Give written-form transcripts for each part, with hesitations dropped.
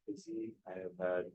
busy. I have had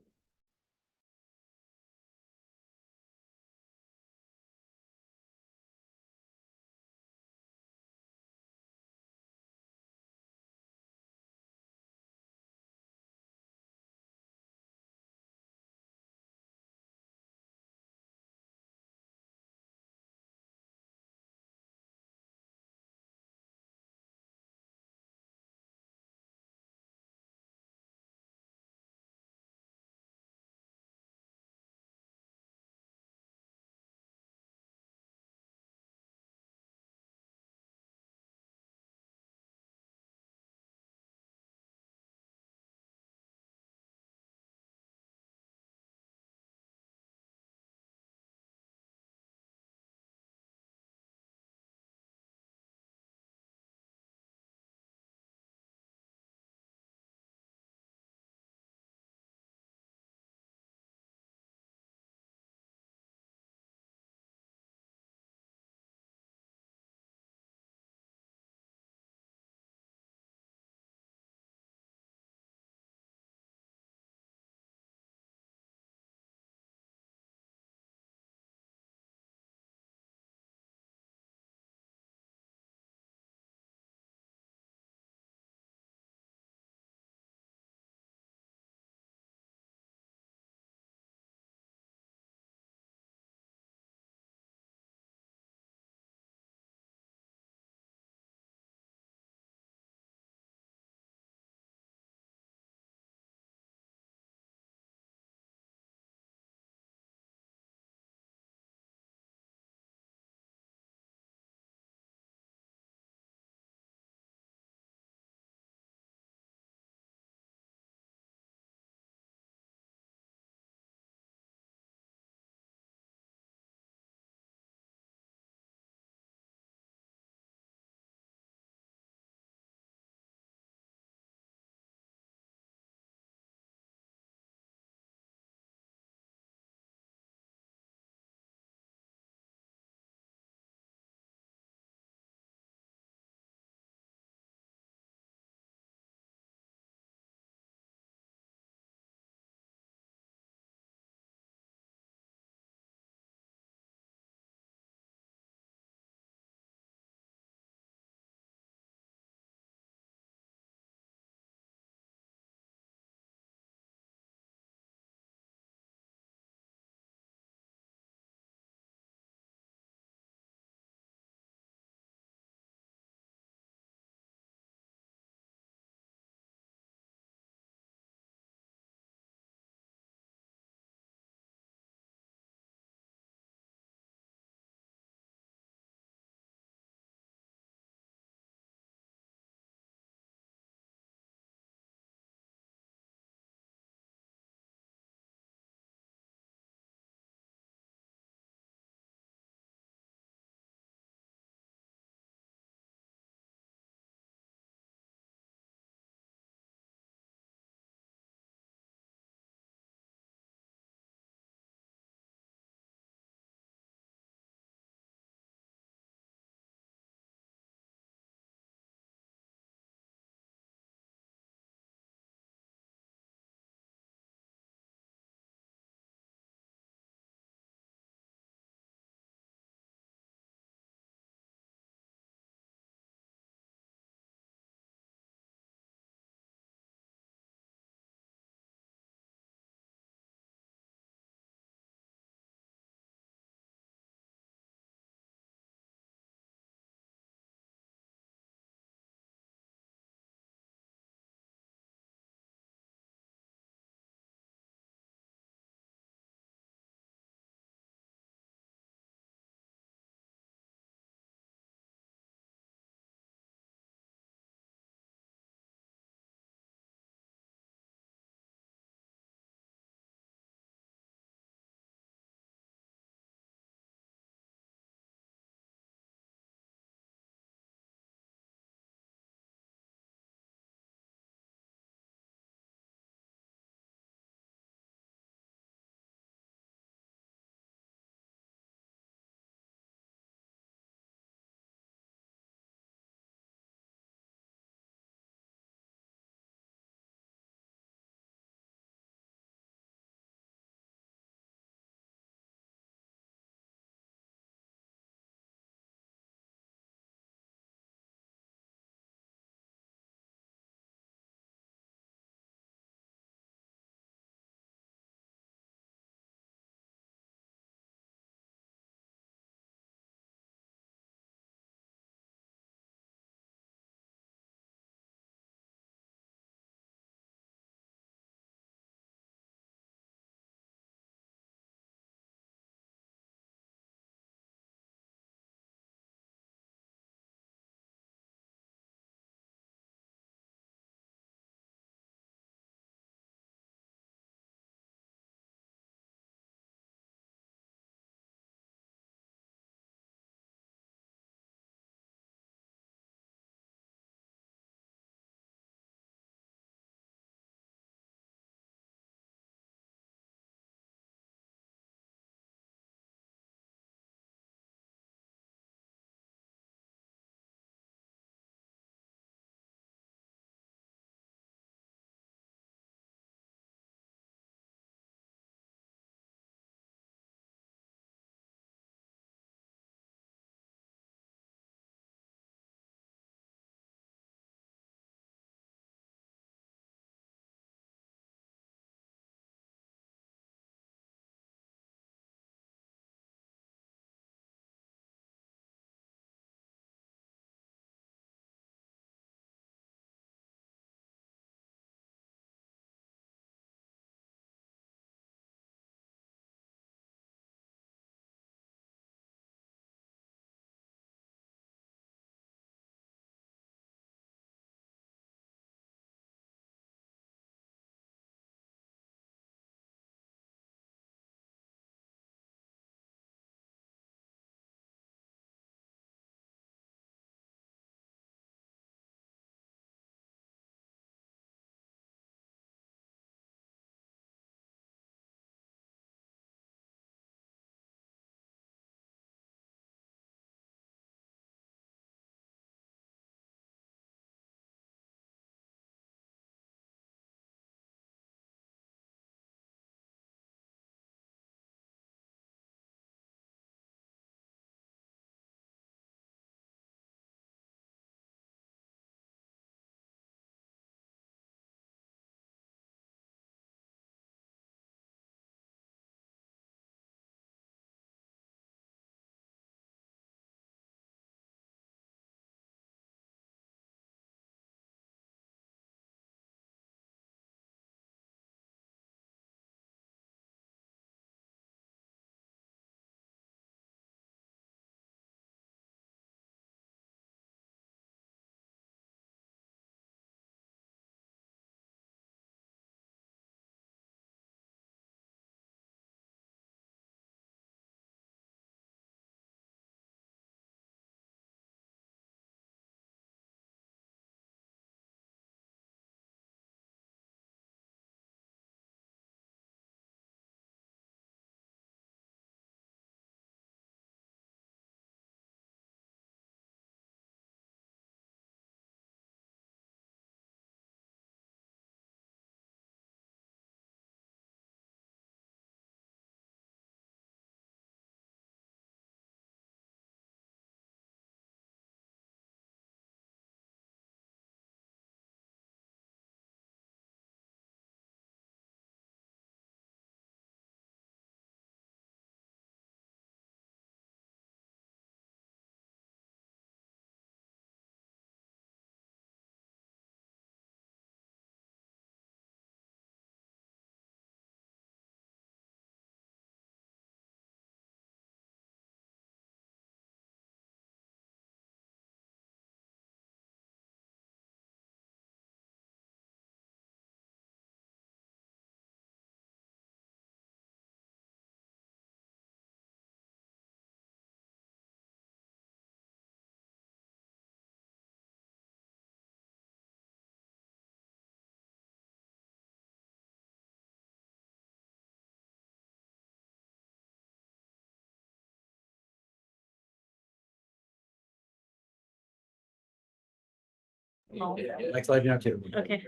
Next slide now too. Okay.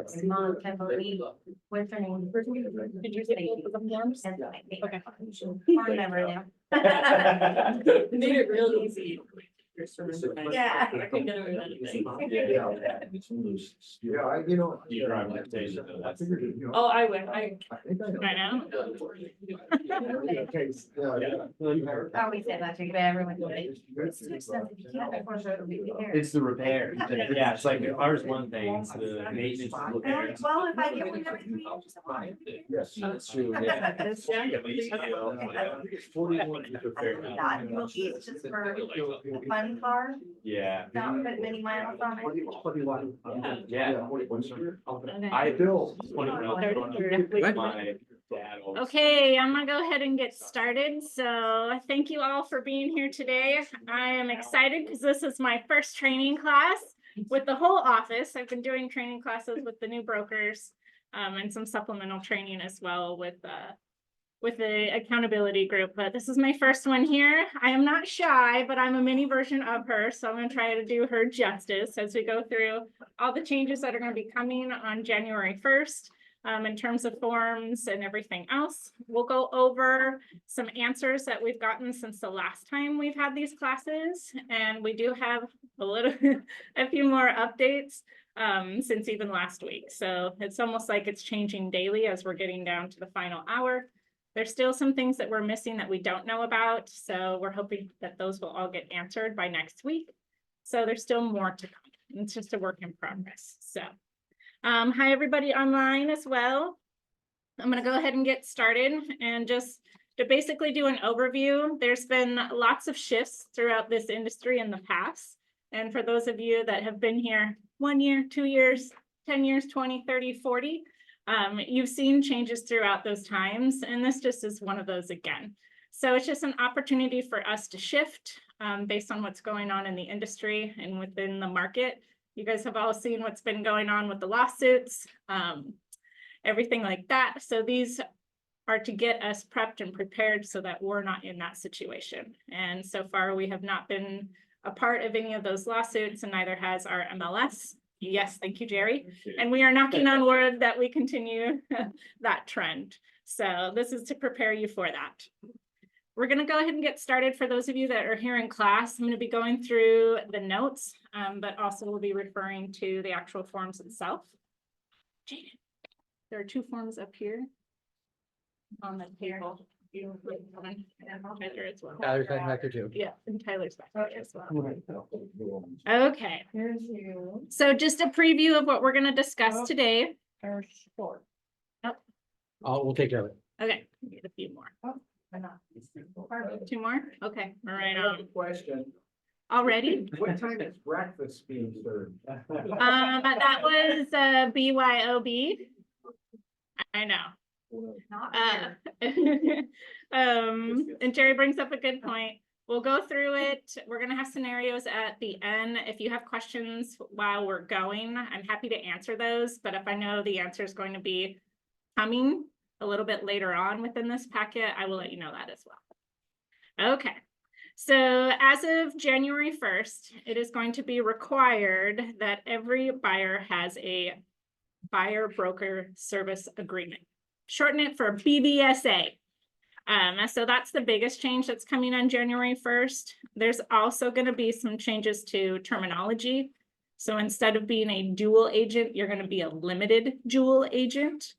Small heavily. What's her name? Did you get both of them forms? Okay. I remember now. Made it real easy. Yeah. Yeah, you know. You drive that station. I figured it, you know. Oh, I would, I I think I know. know. I always say that to you, but everyone. It's too expensive. You can't afford to be there. It's the repair. Yeah, it's like ours one thing, it's the maintenance repair. Well, if I get one every 3 years. I'm fine. Yes. That's true, yeah. That's yeah. At least, you know, it's 41 to repair. Not, it's just for a fun car, Yeah. not put many miles on it. Yeah. I Bill. my dad. always- Okay, I'm gonna go ahead and get started. So thank you all for being here today. I am excited because this is my first training class with the whole office. I've been doing training classes with the new brokers and some supplemental training as well with the accountability group, but this is my first one here. I am not shy, but I'm a mini version of her, so I'm gonna try to do her justice as we go through all the changes that are gonna be coming on January 1st. In terms of forms and everything else, we'll go over some answers that we've gotten since the last time we've had these classes, and we do have a few more updates since even last week. So it's almost like it's changing daily as we're getting down to the final hour. There's still some things that we're missing that we don't know about, so we're hoping that those will all get answered by next week. So there's still more to come. It's just a work in progress. So, hi everybody online as well. I'm gonna go ahead and get started and just to basically do an overview. There's been lots of shifts throughout this industry in the past. And for those of you that have been here 1 year, 2 years, 10 years, 20, 30, 40, you've seen changes throughout those times, and this just is one of those again. So it's just an opportunity for us to shift based on what's going on in the industry and within the market. You guys have all seen what's been going on with the lawsuits, everything like that. So these are to get us prepped and prepared so that we're not in that situation. And so far, we have not been a part of any of those lawsuits, and neither has our MLS. Yes, thank you, Jerry. And we are knocking on wood that we continue that trend. So this is to prepare you for that. We're going to go ahead and get started. For those of you that are here in class, I'm going to be going through the notes, but also we'll be referring to the actual forms itself. Jaden, there are 2 forms up here on the table. Tyler as well. Tyler's heading back there too. Yeah, and Tyler's back there as well. Okay. So just a preview of what we're going to discuss today. We'll take care of it. Okay, get a few more. 2 more? Okay, all right. Question. Already? What time is breakfast being served? That was BYOB. I know. And Jerry brings up a good point. We'll go through it. We're going to have scenarios at the end. If you have questions while we're going, I'm happy to answer those. But if I know the answer is going to be coming a little bit later on within this packet, I will let you know that as well. Okay. So as of January 1st, it is going to be required that every buyer has a buyer broker service agreement. Shorten it for BBSA. So that's the biggest change that's coming on January 1st. There's also going to be some changes to terminology. So instead of being a dual agent, you're going to be a limited dual agent.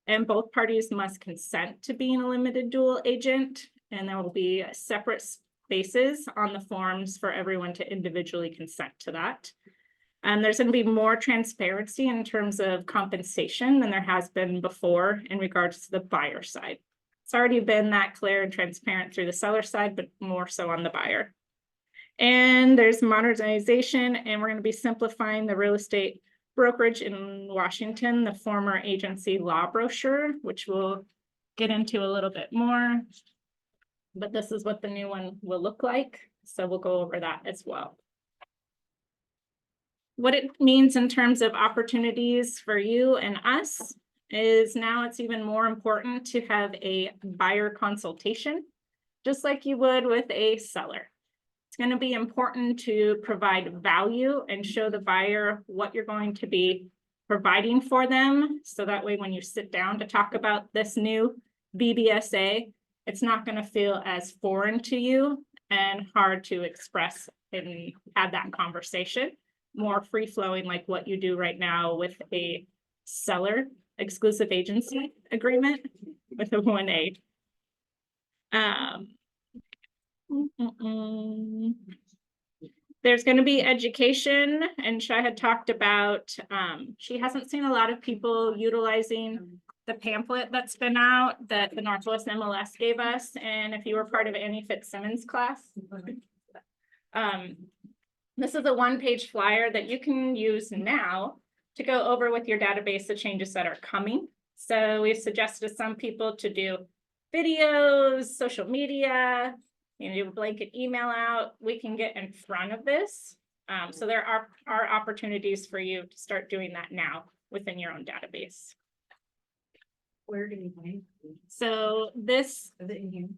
And both parties must consent to being a limited dual agent. And there will be separate spaces on the forms for everyone to individually consent to that. And there's going to be more transparency in terms of compensation than there has been before in regards to the buyer side. It's already been that clear and transparent through the seller side, but more so on the buyer. And there's modernization, and we're going to be simplifying the real estate brokerage in Washington, the former agency law brochure, which we'll get into a little bit more. But this is what the new one will look like. So we'll go over that as well. What it means in terms of opportunities for you and us is now it's even more important to have a buyer consultation, just like you would with a seller. going to be important to provide value and show the buyer what you're going to be providing for them. So that way, when you sit down to talk about this new BBSA, it's not going to feel as foreign to you and hard to express and have that conversation. More free flowing, like what you do right now with a seller exclusive agency agreement with a 1A. There's going to be education, and Shai had talked about, she hasn't seen a lot of people utilizing the pamphlet that's been out that the Northwest MLS gave us. And if you were part of Annie Fitzsimmons class, this is a one-page flyer that you can use now to go over with your database the changes that are coming. So we've suggested to some people to do videos, social media, do a blanket email out. We can get in front of this. So there are opportunities for you to start doing that now within your own database. Where do you find? So this, Is it in here?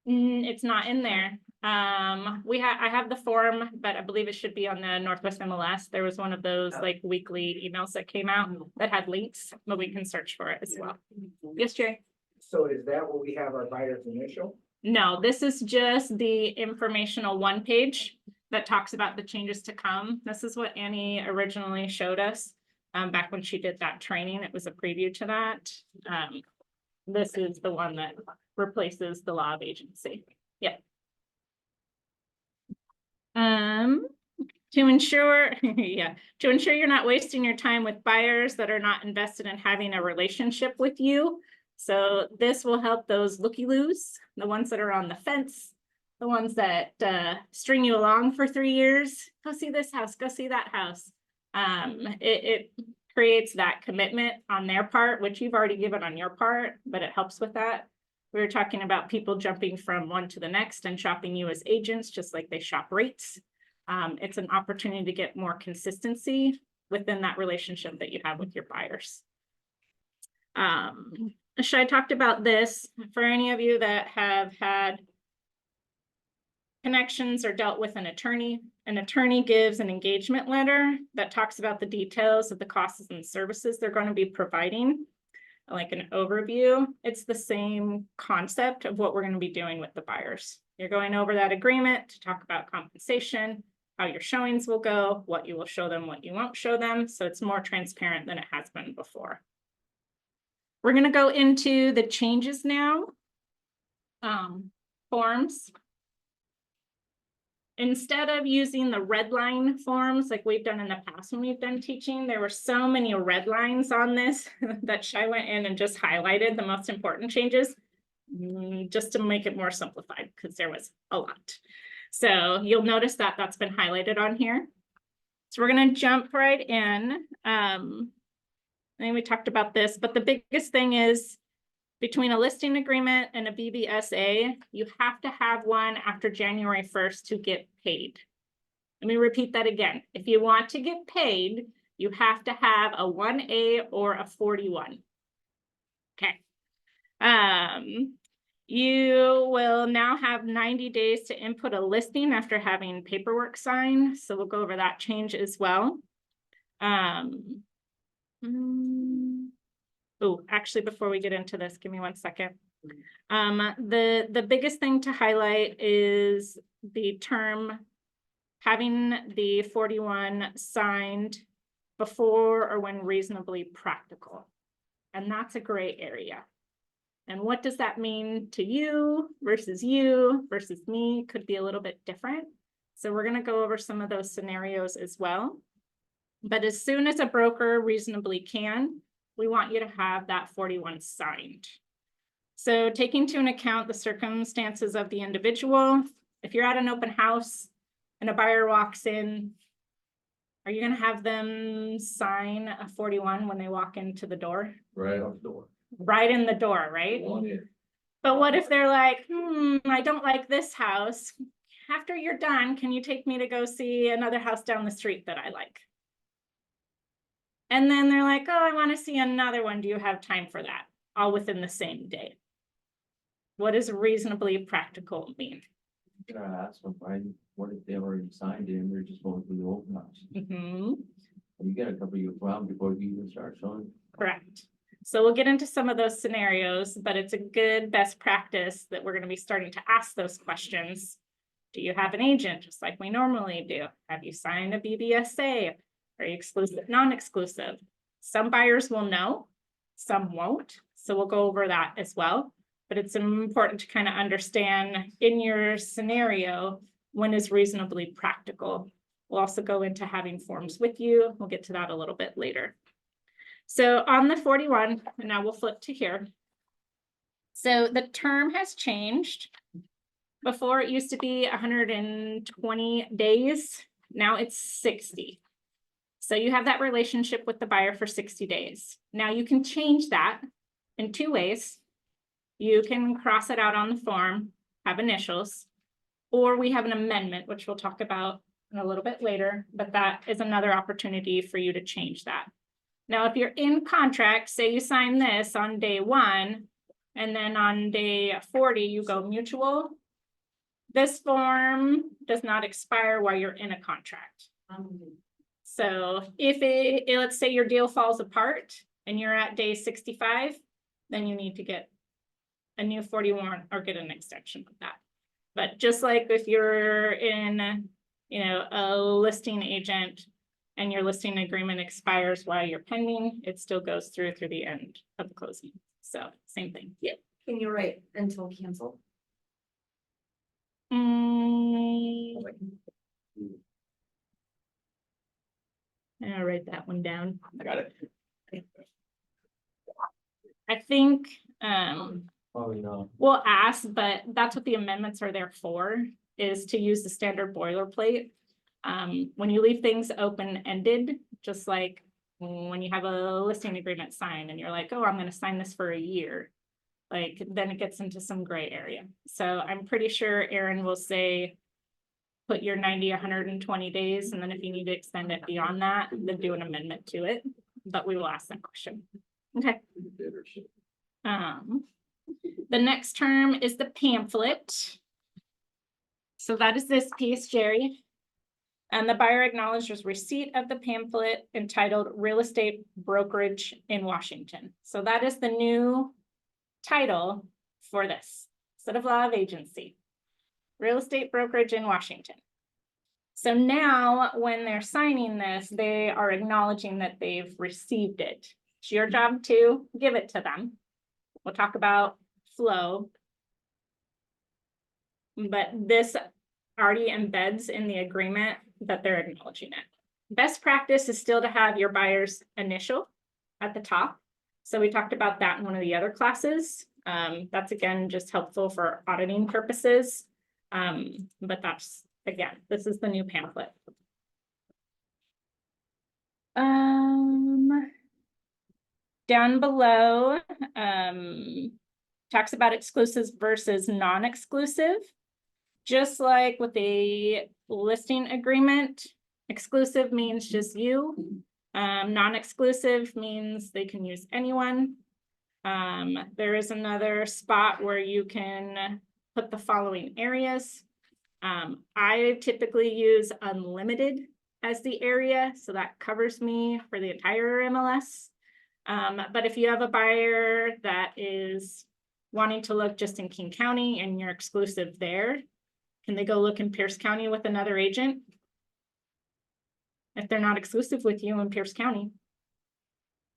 it's not in there. I have the form, but I believe it should be on the Northwest MLS. There was one of those like weekly emails that came out that had links, but we can search for it as well. Yes, Jay? So is that what we have our buyer's initial? No, this is just the informational one page that talks about the changes to come. This is what Annie originally showed us back when she did that training. It was a preview to that. This is the one that replaces the law of agency. Yep. To ensure, to ensure you're not wasting your time with buyers that are not invested in having a relationship with you. So this will help those looky-loos, the ones that are on the fence, the ones that string you along for 3 years. Go see this house, go see that house. It creates that commitment on their part, which you've already given on your part, but it helps with that. We were talking about people jumping from one to the next and shopping you as agents, just like they shop rates. It's an opportunity to get more consistency within that relationship that you have with your buyers. Shai talked about this. For any of you that have had connections or dealt with an attorney gives an engagement letter that talks about the details of the costs and services they're going to be providing, like an overview. It's the same concept of what we're going to be doing with the buyers. You're going over that agreement to talk about compensation, how your showings will go, what you will show them, what you won't show them. So it's more transparent than it has been before. We're going to go into the changes now. Forms. Instead of using the red line forms like we've done in the past when we've done teaching, there were so many red lines on this that Shai went in and just highlighted the most important changes just to make it more simplified because there was a lot. So you'll notice that that's been highlighted on here. So we're going to jump right in. I think we talked about this, but the biggest thing is between a listing agreement and a BBSA, you have to have one after January 1st to get paid. Let me repeat that again. If you want to get paid, you have to have a 1A or a 41. Okay. You will now have 90 days to input a listing after having paperwork signed. So we'll go over that change as well. Oh, actually, before we get into this, give me 1 second. The biggest thing to highlight is the term having the 41 signed before or when reasonably practical. And that's a gray area. And what does that mean to you versus me could be a little bit different. So we're going to go over some of those scenarios as well. But as soon as a broker reasonably can, we want you to have that 41 signed. So taking into account the circumstances of the individual, if you're at an open house and a buyer walks in, are you going to have them sign a 41 when they walk into the door? Right off the door. Right in the door, right? But what if they're like, I don't like this house. After you're done, can you take me to go see another house down the street that I like? And then they're like, oh, I want to see another one. Do you have time for that? All within the same day. What does reasonably practical mean? gonna ask them, why, what if they already signed it and they're just going through the open house? Mhm. You get a couple of years around before you even start showing. Correct. So we'll get into some of those scenarios, but it's a good best practice that we're gonna be starting to ask those questions. Do you have an agent, just like we normally do? Have you signed a BBSA? Are you exclusive, non-exclusive? Some buyers will know, some won't. So we'll go over that as well. But it's important to kind of understand in your scenario, when is reasonably practical. We'll also go into having forms with you. We'll get to that a little bit later. So on the 41, and now we'll flip to here. So the term has changed. Before it used to be 120 days. Now it's 60. So you have that relationship with the buyer for 60 days. Now you can change that in two ways. You can cross it out on the form, have initials, or we have an amendment, which we'll talk about a little bit later, but that is another opportunity for you to change that. Now, if you're in contract, say you sign this on day 1, and then on day 40, you go mutual. This form does not expire while you're in a contract. So if let's say your deal falls apart and you're at day 65, then you need to get a new 40 warrant or get an extension of that. But just like if you're in, a listing agent and your listing agreement expires while you're pending, it still goes through the end of the closing. So same thing. Yeah. Can you write until canceled? I'll write that one down. I got it. I think Oh, no. we'll ask, but that's what the amendments are there for, is to use the standard boilerplate. When you leave things open-ended, just like when you have a listing agreement signed and you're like, oh, I'm gonna sign this for a year. Like, then it gets into some gray area. So I'm pretty sure Aaron will say, put your 90, 120 days, and then if you need to extend it beyond that, then do an amendment to it. But we will ask that question. Okay. The next term is the pamphlet. So that is this piece, Jerry. And the buyer acknowledges receipt of the pamphlet entitled Real Estate Brokerage in Washington. So that is the new title for this, instead of law of agency. Real Estate Brokerage in Washington. So now when they're signing this, they are acknowledging that they've received it. It's your job to give it to them. We'll talk about flow. But this already embeds in the agreement that they're acknowledging it. Best practice is still to have your buyer's initial at the top. So we talked about that in one of the other classes. That's again, just helpful for auditing purposes. But that's, again, this is the new pamphlet. Down below, talks about exclusives versus non-exclusive. Just like with a listing agreement, exclusive means just you. Non-exclusive means they can use anyone. There is another spot where you can put the following areas. I typically use unlimited as the area, so that covers me for the entire MLS. But if you have a buyer that is wanting to look just in King County and you're exclusive there, can they go look in Pierce County with another agent? If they're not exclusive with you in Pierce County,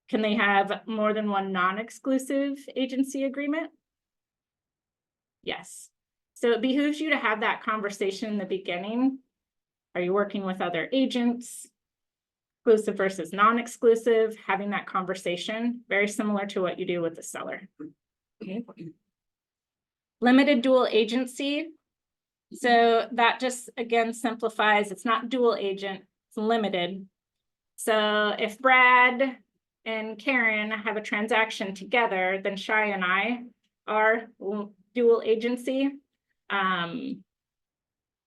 can they have more than one non-exclusive agency agreement? Yes. So it behooves you to have that conversation in the beginning. Are you working with other agents? Exclusive versus non-exclusive, having that conversation, very similar to what you do with the seller. Okay. Limited dual agency. So that just, again, simplifies, it's not dual agent, it's limited. So if Brad and Karen have a transaction together, then Shai and I are dual agency.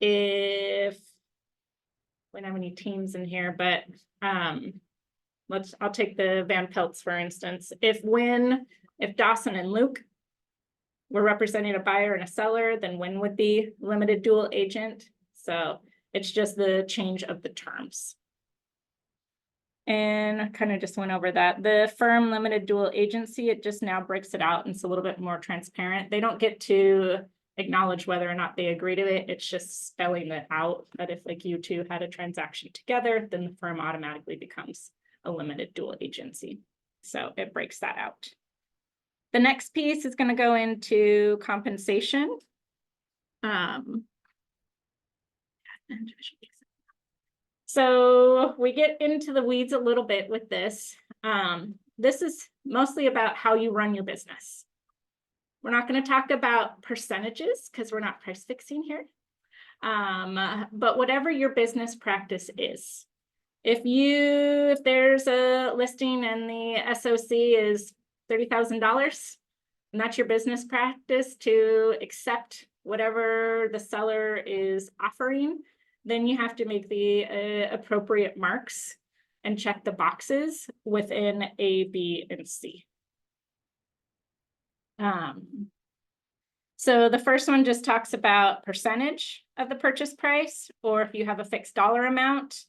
If we don't have any teams in here, but I'll take the Van Pelts for instance. If Dawson and Luke we're representing a buyer and a seller, then when would be limited dual agent. So it's just the change of the terms. And I kind of just went over that. The firm limited dual agency, it just now breaks it out and it's a little bit more transparent. They don't get to acknowledge whether or not they agree to it. It's just spelling it out that if like you two had a transaction together, then the firm automatically becomes a limited dual agency. So it breaks that out. The next piece is going to go into compensation. So we get into the weeds a little bit with this. This is mostly about how you run your business. We're not going to talk about percentages because we're not price fixing here. But whatever your business practice is, if there's a listing and the SOC is $30,000, and that's your business practice to accept whatever the seller is offering, then you have to make the appropriate marks and check the boxes within A, B, and C. So the first one just talks about percentage of the purchase price, or if you have a fixed dollar amount.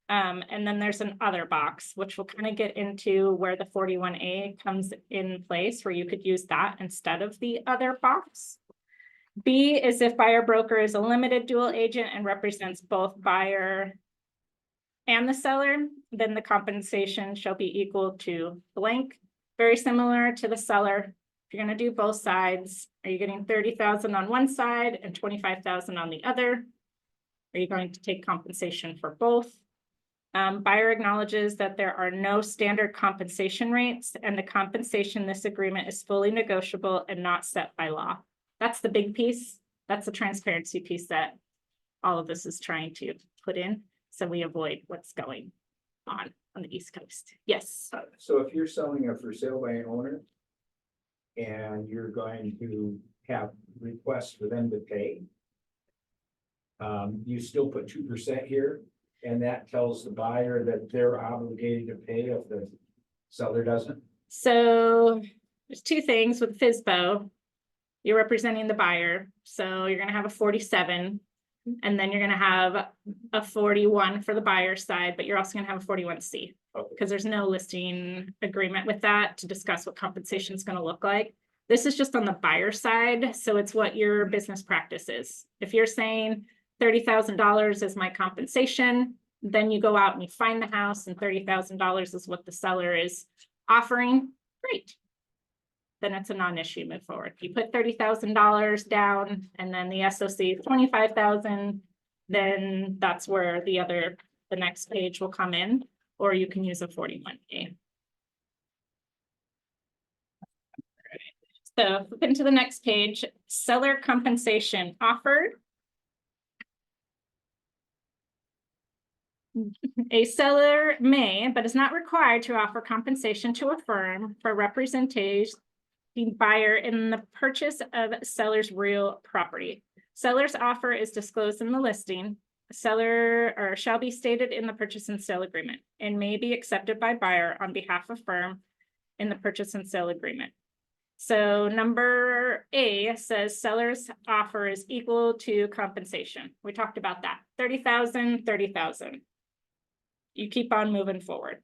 And then there's an other box, which will kind of get into where the 41A comes in place, where you could use that instead of the other box. B is if buyer broker is a limited dual agent and represents both buyer and the seller, then the compensation shall be equal to blank. Very similar to the seller. If you're going to do both sides, are you getting 30,000 on one side and 25,000 on the other? Are you going to take compensation for both? Buyer acknowledges that there are no standard compensation rates, and the compensation in this agreement is fully negotiable and not set by law. That's the big piece. That's the transparency piece that all of this is trying to put in, so we avoid what's going on the East Coast. Yes. So if you're selling a for sale by an owner and you're going to have requests for them to pay, you still put 2% here, and that tells the buyer that they're obligated to pay if the seller doesn't? So there's two things with FSBO. You're representing the buyer, so you're going to have a 47, and then you're going to have a 41 for the buyer side, but you're also going to have a 41C because there's no listing agreement with that to discuss what compensation is going to look like. This is just on the buyer side, so it's what your business practice is. If you're saying $30,000 is my compensation, then you go out and you find the house and $30,000 is what the seller is offering, great. Then it's a non-issue, move forward. You put $30,000 down and then the SOC is 25,000, then that's where the next page will come in, or you can use a 41A. So flip into the next page, seller compensation offered. A seller may, but is not required to offer compensation to a firm for representation buyer in the purchase of seller's real property. Seller's offer is disclosed in the listing. Seller or shall be stated in the purchase and sale agreement and may be accepted by buyer on behalf of firm in the purchase and sale agreement. So number A says seller's offer is equal to compensation. We talked about that. 30,000, 30,000. You keep on moving forward.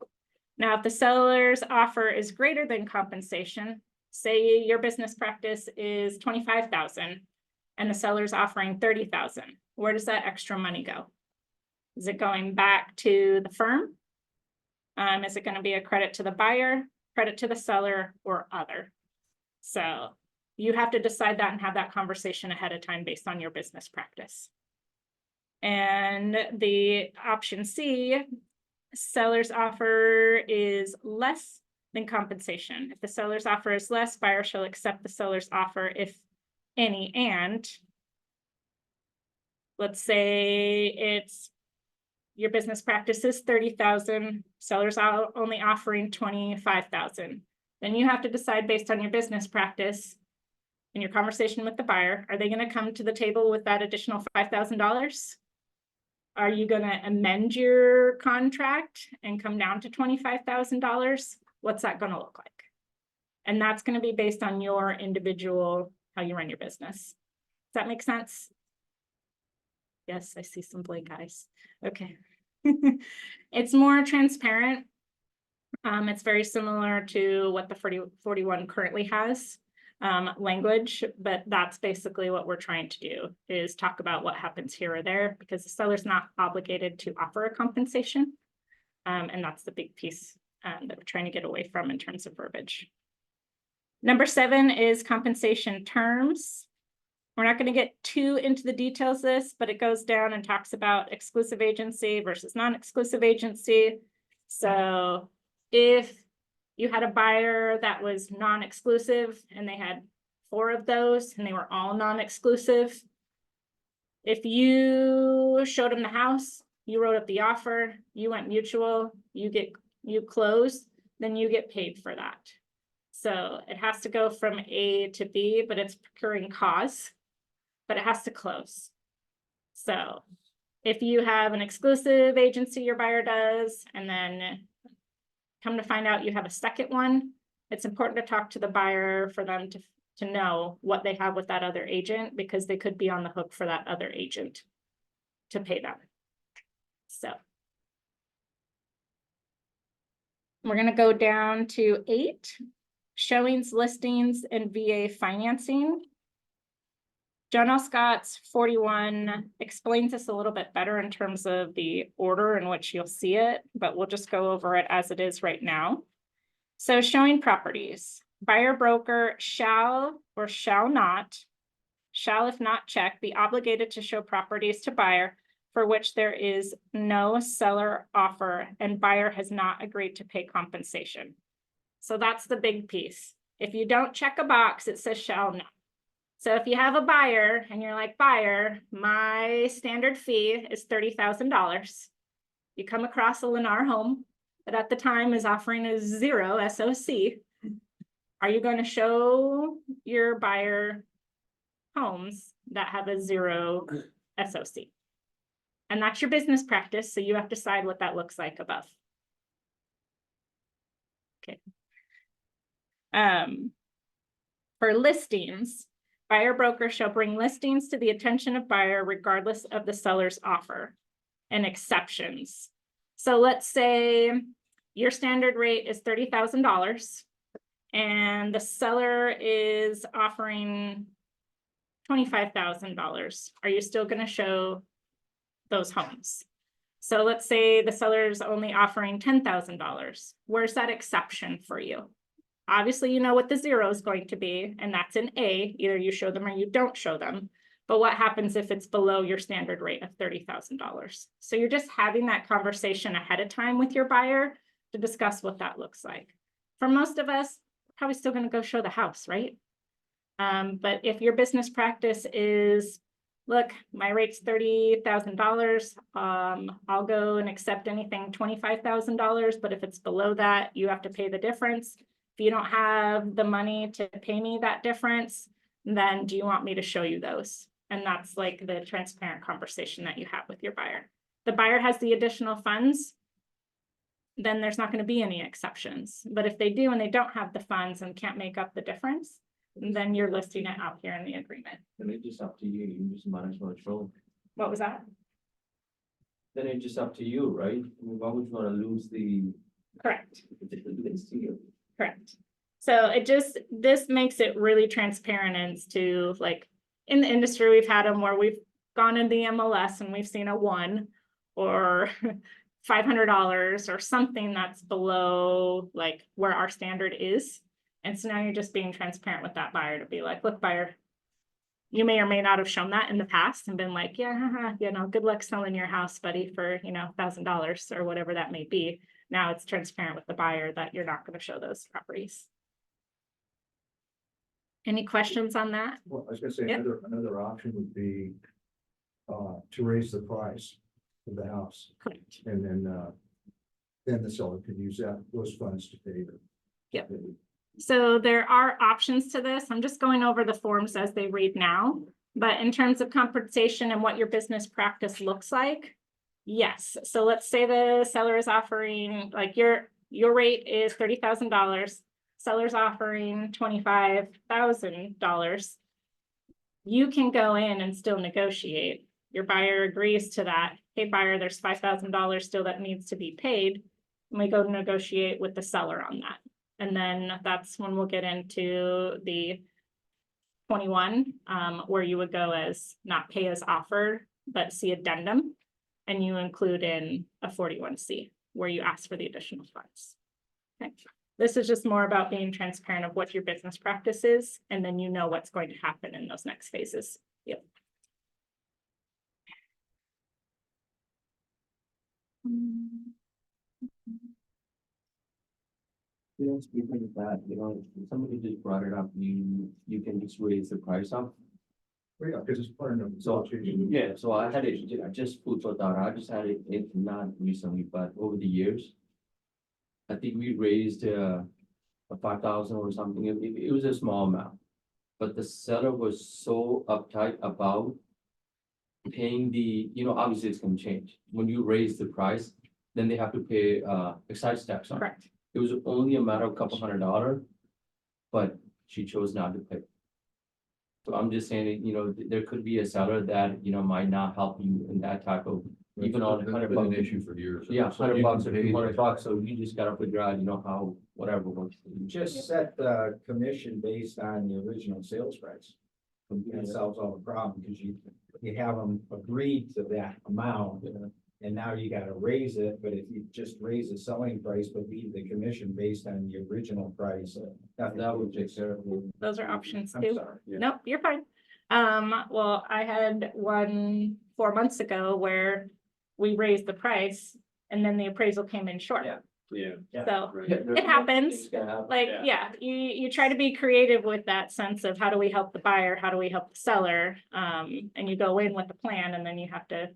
Now, if the seller's offer is greater than compensation, say your business practice is 25,000 and the seller's offering 30,000, where does that extra money go? Is it going back to the firm? Is it going to be a credit to the buyer, credit to the seller, or other? So you have to decide that and have that conversation ahead of time based on your business practice. And the option C, seller's offer is less than compensation. If the seller's offer is less, buyer shall accept the seller's offer, if any, and let's say it's your business practice is 30,000, seller's only offering 25,000. Then you have to decide based on your business practice in your conversation with the buyer, are they going to come to the table with that additional $5,000? Are you going to amend your contract and come down to $25,000? What's that going to look like? And that's going to be based on your individual how you run your business. Does that make sense? Yes, I see some blank eyes. Okay. It's more transparent. It's very similar to what the 4041 currently has, language, but that's basically what we're trying to do, is talk about what happens here or there, because the seller's not obligated to offer a compensation. And that's the big piece that we're trying to get away from in terms of verbiage. Number 7 is compensation terms. We're not going to get too into the details of this, but it goes down and talks about exclusive agency versus non-exclusive agency. So if you had a buyer that was non-exclusive and they had 4 of those and they were all non-exclusive, if you showed them the house, you wrote up the offer, you went mutual, you close, then you get paid for that. So it has to go from A to B, but it's procuring cause, but it has to close. So if you have an exclusive agency your buyer does, and then come to find out you have a second one, it's important to talk to the buyer for them to know what they have with that other agent, because they could be on the hook for that other agent to pay them. So we're going to go down to 8, showings, listings, and VA financing. John L. Scott's 41 explains this a little bit better in terms of the order in which you'll see it, but we'll just go over it as it is right now. So showing properties, buyer broker shall or shall not, shall if not checked, be obligated to show properties to buyer for which there is no seller offer and buyer has not agreed to pay compensation. So that's the big piece. If you don't check a box, it says shall not. So if you have a buyer and you're like, buyer, my standard fee is $30,000. You come across a Lennar home that at the time is offering a 0 SOC. Are you going to show your buyer homes that have a 0 SOC? And that's your business practice, so you have to decide what that looks like above. Okay. For listings, buyer broker shall bring listings to the attention of buyer regardless of the seller's offer and exceptions. So let's say your standard rate is $30,000 and the seller is offering $25,000. Are you still going to show those homes? So let's say the seller's only offering $10,000. Where's that exception for you? Obviously, you know what the 0 is going to be, and that's an A. Either you show them or you don't show them. But what happens if it's below your standard rate of $30,000? So you're just having that conversation ahead of time with your buyer to discuss what that looks like. For most of us, probably still going to go show the house, right? But if your business practice is, look, my rate's $30,000, I'll go and accept anything $25,000, but if it's below that, you have to pay the difference. If you don't have the money to pay me that difference, then do you want me to show you those? And that's like the transparent conversation that you have with your buyer. The buyer has the additional funds, then there's not going to be any exceptions. But if they do and they don't have the funds and can't make up the difference, then you're listing it out here in the agreement. Then it's just up to you, you just might as well show. What was that? Then it's just up to you, right? I mean, why would you wanna lose the? Correct. It's to you. Correct. So it just, this makes it really transparent as to, like, in the industry, we've had them where we've gone in the MLS and we've seen a 1 or $500 or something that's below like where our standard is. And so now you're just being transparent with that buyer to be like, look, buyer, you may or may not have shown that in the past and been like, yeah, you know, good luck selling your house, buddy, for, you know, $1,000 or whatever that may be. Now it's transparent with the buyer that you're not going to show those properties. Any questions on that? Well, I was gonna say, Yep. another option would be to raise the price of the house, Correct. and then the seller could use those funds to pay the. Yep. So there are options to this. I'm just going over the forms as they read now. But in terms of compensation and what your business practice looks like, yes. So let's say the seller is offering, like your rate is $30,000. Seller's offering $25,000. you can go in and still negotiate. Your buyer agrees to that. Hey, buyer, there's $5,000 still that needs to be paid. And we go negotiate with the seller on that. And then that's when we'll get into the 21, where you would go as not pay as offered, but see addendum. And you include in a 41C where you ask for the additional funds. Okay. This is just more about being transparent of what your business practice is, and then you know what's going to happen in those next phases. Yep. Speaking of that, somebody just brought it up, you can just raise the price up. Yeah, because it's part of the. So, yeah, so I had it, I just food for thought, I just had it not recently, but over the years. I think we raised a 5,000 or something, it was a small amount. But the seller was so uptight about paying the, obviously it's gonna change. When you raise the price, then they have to pay excise tax on it. Correct. It was only a matter of a couple $100, but she chose not to pay. So I'm just saying, that, there could be a seller that, might not help you in that type of, even on That's $100 been an bucks. issue for years. Yeah, So $100 you bucks can or pay $200, so you just gotta figure out, how, whatever works. Just set the commission based on the original sales price. That solves all the problems, because you have them agreed to that amount, and now you gotta raise it, but if you just raise the selling price, but leave the commission based on the original price. That would take care of it. Those are options I'm too. sorry. Nope, you're fine. Well, I had one 4 months ago where we raised the price and then the appraisal came in short. Yeah. So Yeah, it happens. things can happen. like, Yeah. you try to be creative with that sense of how do we help the buyer? How do we help the seller? And you go in with a plan and then you have to,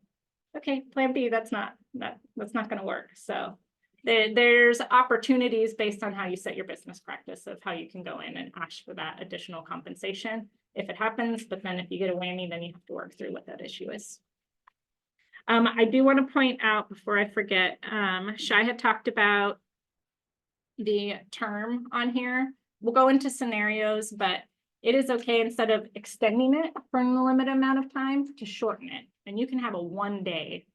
okay, plan B, that's not gonna work. So there's opportunities based on how you set your business practice of how you can go in and ask for that additional compensation if it happens, but then if you get a whammy, then you have to work through what that issue is. I do want to point out before I forget, Shai had talked about the term on here. We'll go into scenarios, but it is okay instead of extending it for an unlimited amount of time to shorten it. And you can have a 1-day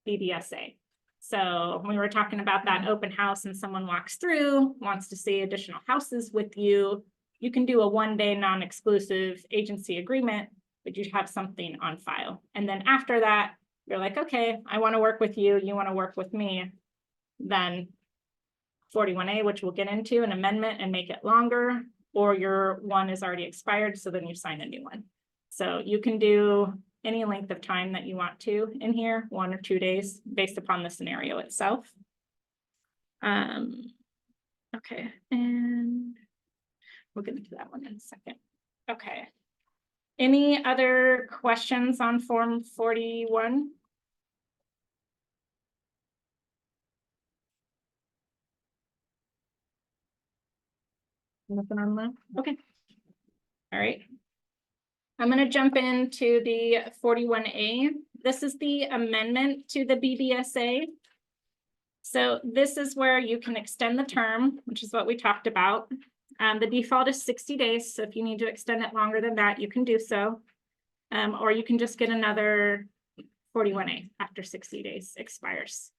BBSA. So when we were talking about that open house and someone walks through, wants to see additional houses with you, you can do a 1-day non-exclusive agency agreement, but you have something on file. And then after that, you're like, okay, I want to work with you, you want to work with me. Then 41A, which we'll get into, an amendment and make it longer, or your one is already expired, so then you sign a new one. So you can do any length of time that you want to in here, 1 or 2 days, based upon the scenario itself. Okay, and we'll get into that one in a second. Okay. Any other questions on Form 41? Nothing on that? Okay. All right. I'm going to jump into the 41A. This is the amendment to the BBSA. So this is where you can extend the term, which is what we talked about. The default is 60 days. So if you need to extend it longer than that, you can do so. Or you can just get another 41A after 60 days expires.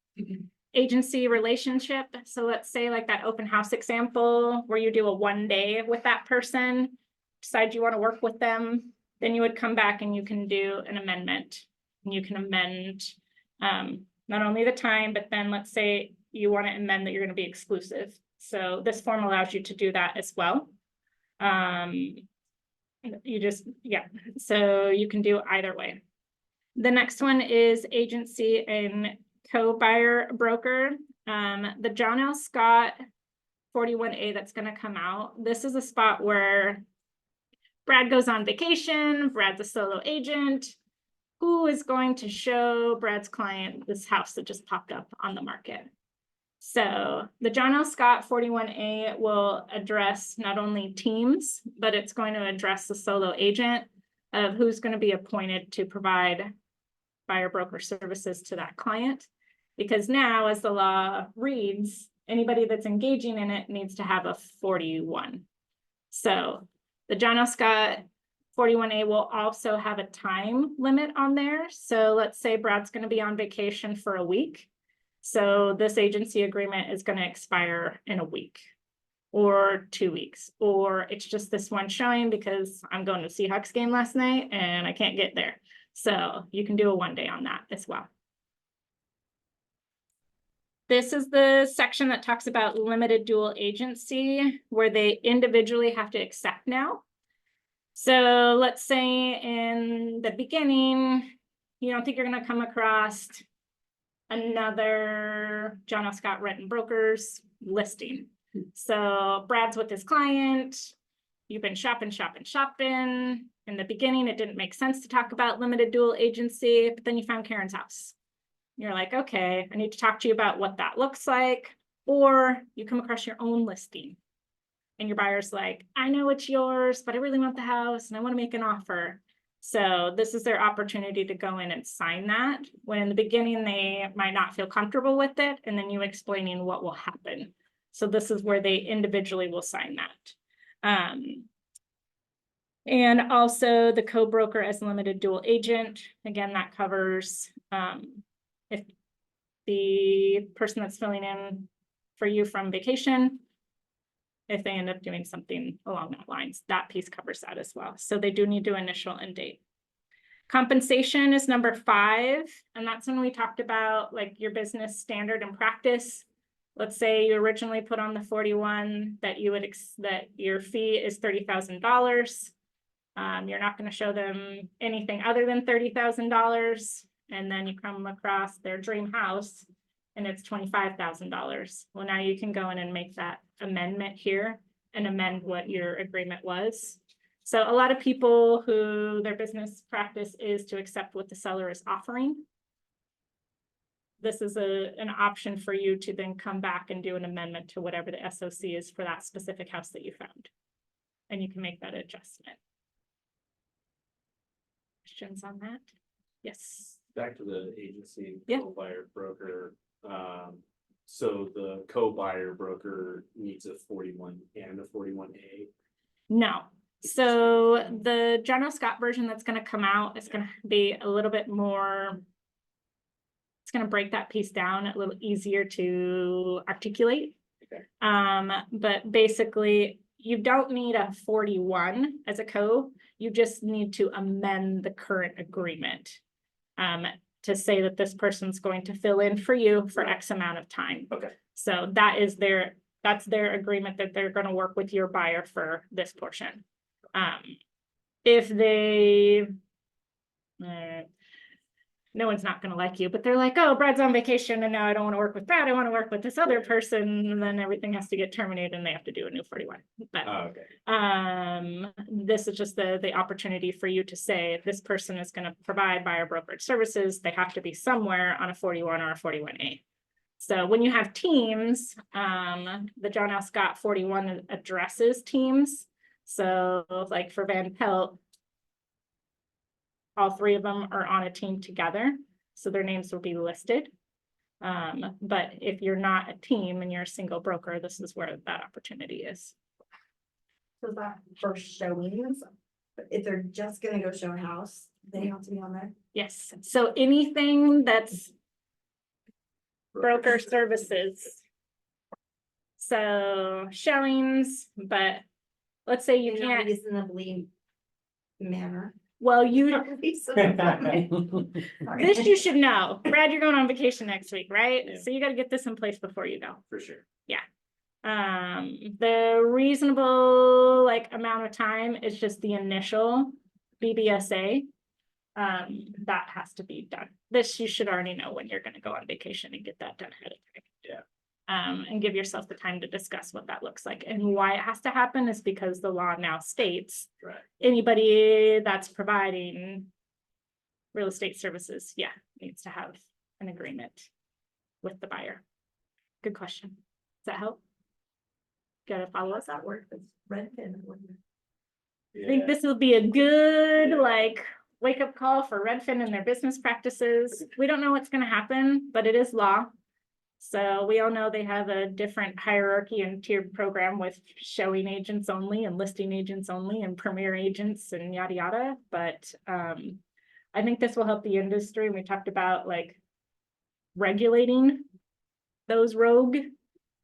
Agency relationship. So let's say like that open house example where you do a 1 day with that person, decide you want to work with them, then you would come back and you can do an amendment. And you can amend not only the time, but then let's say you want to amend that you're going to be exclusive. So this form allows you to do that as well. So you can do either way. The next one is agency and co-buyer broker. The John L. Scott 41A that's going to come out. This is a spot where Brad goes on vacation, Brad's a solo agent. Who is going to show Brad's client this house that just popped up on the market? So the John L. Scott 41A will address not only teams, but it's going to address the solo agent of who's going to be appointed to provide buyer broker services to that client. Because now, as the law reads, anybody that's engaging in it needs to have a 41. So the John L. Scott 41A will also have a time limit on there. So let's say Brad's gonna be on vacation for a week. So this agency agreement is gonna expire in a week or 2 weeks, or it's just this one showing because I'm going to Seahawks game last night and I can't get there. So you can do a 1 day on that as well. This is the section that talks about limited dual agency, where they individually have to accept now. So let's say in the beginning, you don't think you're gonna come across another John L. Scott Renton Brokers listing. So Brad's with his client, you've been shopping. In the beginning, it didn't make sense to talk about limited dual agency, but then you found Karen's house. You're like, okay, I need to talk to you about what that looks like. Or you come across your own listing and your buyer's like, I know it's yours, but I really want the house and I want to make an offer. So this is their opportunity to go in and sign that, when in the beginning, they might not feel comfortable with it, and then you explaining what will happen. So this is where they individually will sign that. And also the co-broker as limited dual agent. Again, that covers if the person that's filling in for you from vacation, if they end up doing something along that lines, that piece covers that as well. So they do need to initial end date. Compensation is number 5. And that's when we talked about like your business standard and practice. Let's say you originally put on the 41 that you would, that your fee is $30,000. You're not going to show them anything other than $30,000. And then you come across their dream house and it's $25,000. Well, now you can go in and make that amendment here and amend what your agreement was. So a lot of people who their business practice is to accept what the seller is offering. This is an option for you to then come back and do an amendment to whatever the SOC is for that specific house that you found. And you can make that adjustment. Questions on that? Yes. Back to the agency, Yeah. co-buyer broker. So the co-buyer broker needs a 41 and a 41A. No. So the John L. Scott version that's going to come out is going to be a little bit more, it's going to break that piece down a little easier to articulate. Okay. But basically you don't need a 41 as a co, you just need to amend the current agreement to say that this person's going to fill in for you for X amount of time. Okay. So that's their agreement that they're going to work with your buyer for this portion. If they, no one's not going to like you, but they're like, oh, Brad's on vacation and now I don't want to work with Brad, I want to work with this other person, and then everything has to get terminated and they have to do a new 41. But Okay. this is just the opportunity for you to say, if this person is going to provide buyer brokerage services, they have to be somewhere on a 41 or a 41A. So when you have teams, the John L. Scott 41 addresses teams. So like for Van Pelt, all 3 of them are on a team together, so their names will be listed. But if you're not a team and you're a single broker, this is where that opportunity is. So that for showings, if they're just gonna go show a house, they have to be on there. Yes, so anything that's broker services. So showings, but let's say you In a can't, reasonably manner. well, you, Sorry. this you should know. Brad, you're going on vacation next week, right? Yeah. So you got to get this in place before you go. For sure. The reasonable like amount of time is just the initial BBSA. That has to be done. This you should already know when you're going to go on vacation and get that done ahead of time. Yeah. And give yourself the time to discuss what that looks like, and why it has to happen is because the law now states Right. anybody that's providing real estate services, needs to have an agreement with the buyer. Good question. Does that help? Got to follow us How's up. that work? It's Redfin. I think this will be a good like wake up call for Redfin and their business practices. We don't know what's going to happen, but it is law. So we all know they have a different hierarchy and tiered program with showing agents only and listing agents only and premier agents and yada yada, but I think this will help the industry. We talked about like regulating those rogue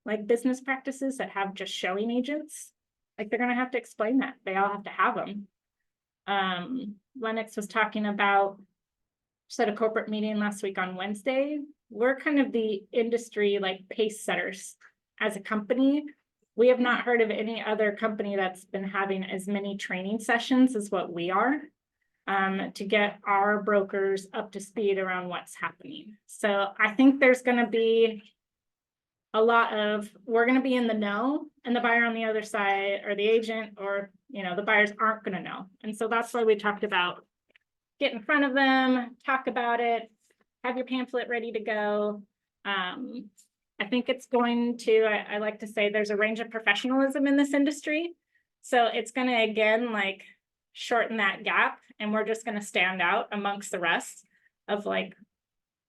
like business practices that have just showing agents. Like they're gonna have to explain that. They all have to have them. Lennox was talking about, just at a corporate meeting last week on Wednesday. We're kind of the industry like pace setters as a company. We have not heard of any other company that's been having as many training sessions as what we are, to get our brokers up to speed around what's happening. So I think there's gonna be a lot of, we're gonna be in the know, and the buyer on the other side, or the agent, or, you know, the buyers aren't gonna know. And so that's why we talked about get in front of them, talk about it, have your pamphlet ready to go. I think it's going to, I like to say there's a range of professionalism in this industry. So it's gonna, again, like shorten that gap, and we're just gonna stand out amongst the rest of like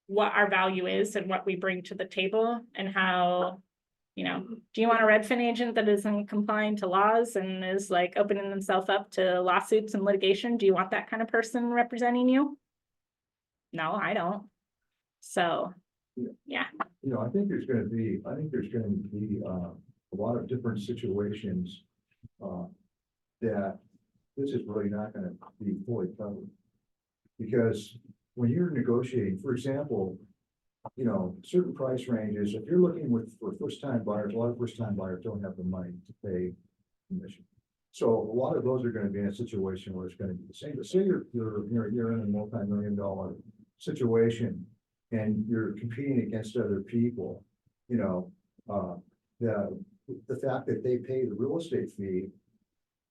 what our value is and what we bring to the table, and how, you know, do you want a Redfin agent that isn't complying to laws and is like opening themselves up to lawsuits and litigation? Do you want that kind of person representing you? No, I don't. So, yeah. You know, I think there's gonna be a lot of different situations. That this is really not gonna be fully covered. Because when you're negotiating, for example, you know, certain price ranges, if you're looking for first-time buyers, a lot of first-time buyers don't have the money to pay commission. So a lot of those are gonna be in a situation where it's gonna be the same. But say you're in a multi-million-dollar situation and you're competing against other people, you know, the fact that they pay the real estate fee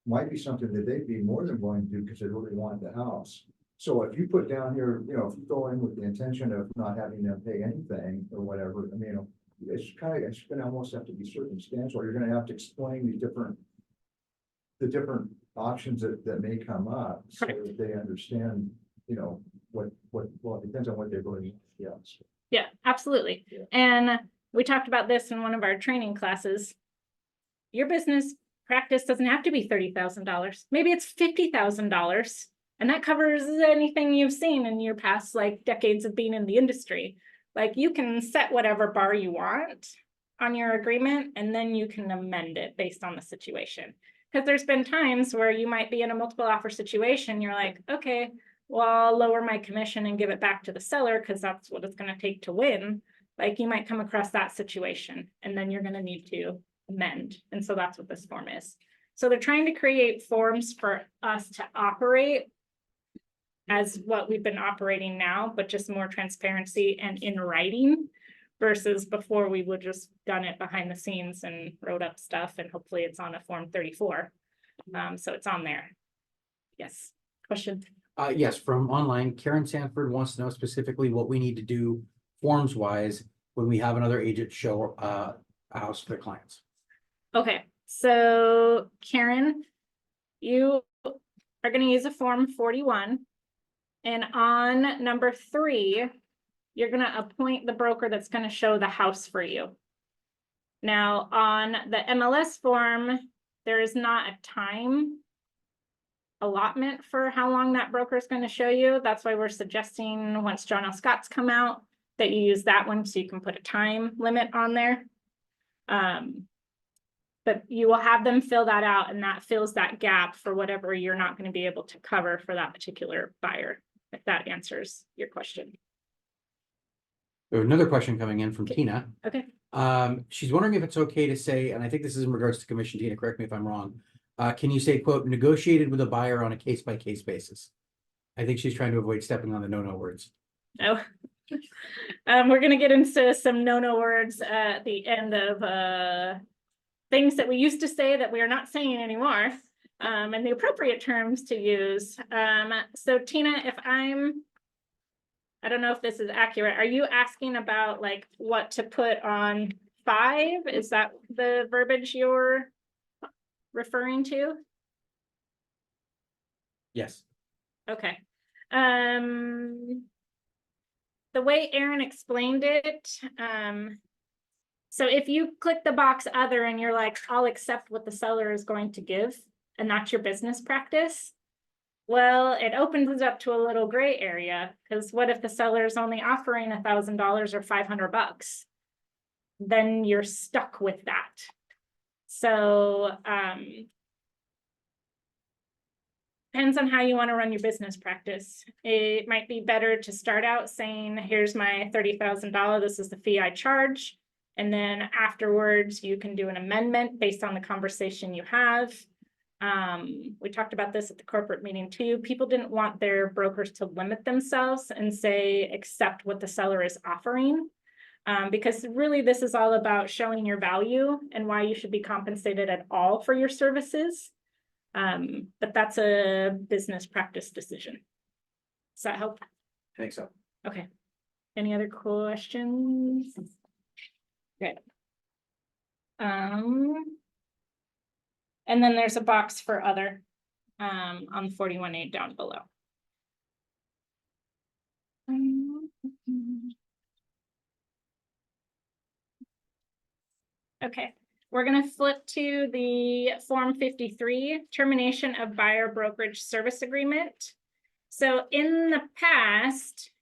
might be something that they'd be more than willing to do because they really want the house. So if you put down here, you know, if you go in with the intention of not having them pay anything or whatever, I mean, it's gonna almost have to be circumstantial. You're gonna have to explain the different options that may come up, so that they understand, you know, well, it depends on what they're really, yes. Yeah, absolutely. Yeah. And we talked about this in one of our training classes. Your business practice doesn't have to be $30,000. Maybe it's $50,000. And that covers anything you've seen in your past like decades of being in the industry. Like you can set whatever bar you want on your agreement, and then you can amend it based on the situation. Because there's been times where you might be in a multiple offer situation. You're like, okay, well, I'll lower my commission and give it back to the seller because that's what it's going to take to win. Like you might come across that situation, and then you're going to need to amend. And so that's what this form is. So they're trying to create forms for us to operate as what we've been operating now, but just more transparency and in writing, versus before we would just done it behind the scenes and wrote up stuff, and hopefully it's on a form 34. So it's on there. Yes, question? Yes, from online, Karen Sanford wants to know specifically what we need to do forms wise when we have another agent show a house for their clients. Okay, so Karen, you are gonna use a form 41. And on number 3, you're gonna appoint the broker that's gonna show the house for you. Now, on the MLS form, there is not a time allotment for how long that broker is gonna show you. That's why we're suggesting once John L. Scott's come out, that you use that one so you can put a time limit on there. But you will have them fill that out, and that fills that gap for whatever you're not gonna be able to cover for that particular buyer, if that answers your question. We have another question coming in from Tina. Okay. She's wondering if it's okay to say, and I think this is in regards to commission, Tina, correct me if I'm wrong. Can you say, quote, negotiated with a buyer on a case-by-case basis? I think she's trying to avoid stepping on the no-no words. Oh. We're gonna get into some no-no words at the end of things that we used to say that we are not saying anymore, and the appropriate terms to use. So Tina, if I don't know if this is accurate. Are you asking about like what to put on 5? Is that the verbiage you're referring to? Yes. Okay. The way Aaron explained it, So if you click the box other and you're like, I'll accept what the seller is going to give, and that's your business practice, well, it opens it up to a little gray area, because what if the seller is only offering $1,000 or $500? Then you're stuck with that. So, depends on how you want to run your business practice. It might be better to start out saying, here's my $30,000, this is the fee I charge. And then afterwards, you can do an amendment based on the conversation you have. We talked about this at the corporate meeting too. People didn't want their brokers to limit themselves and say, accept what the seller is offering. Because really this is all about showing your value and why you should be compensated at all for your services. But that's a business practice decision. Does that help? I think so. Okay. Any other questions? Good. And then there's a box for other, on the 41A down below. Okay, we're gonna flip to the Form 53, termination of buyer brokerage service agreement. So in the past,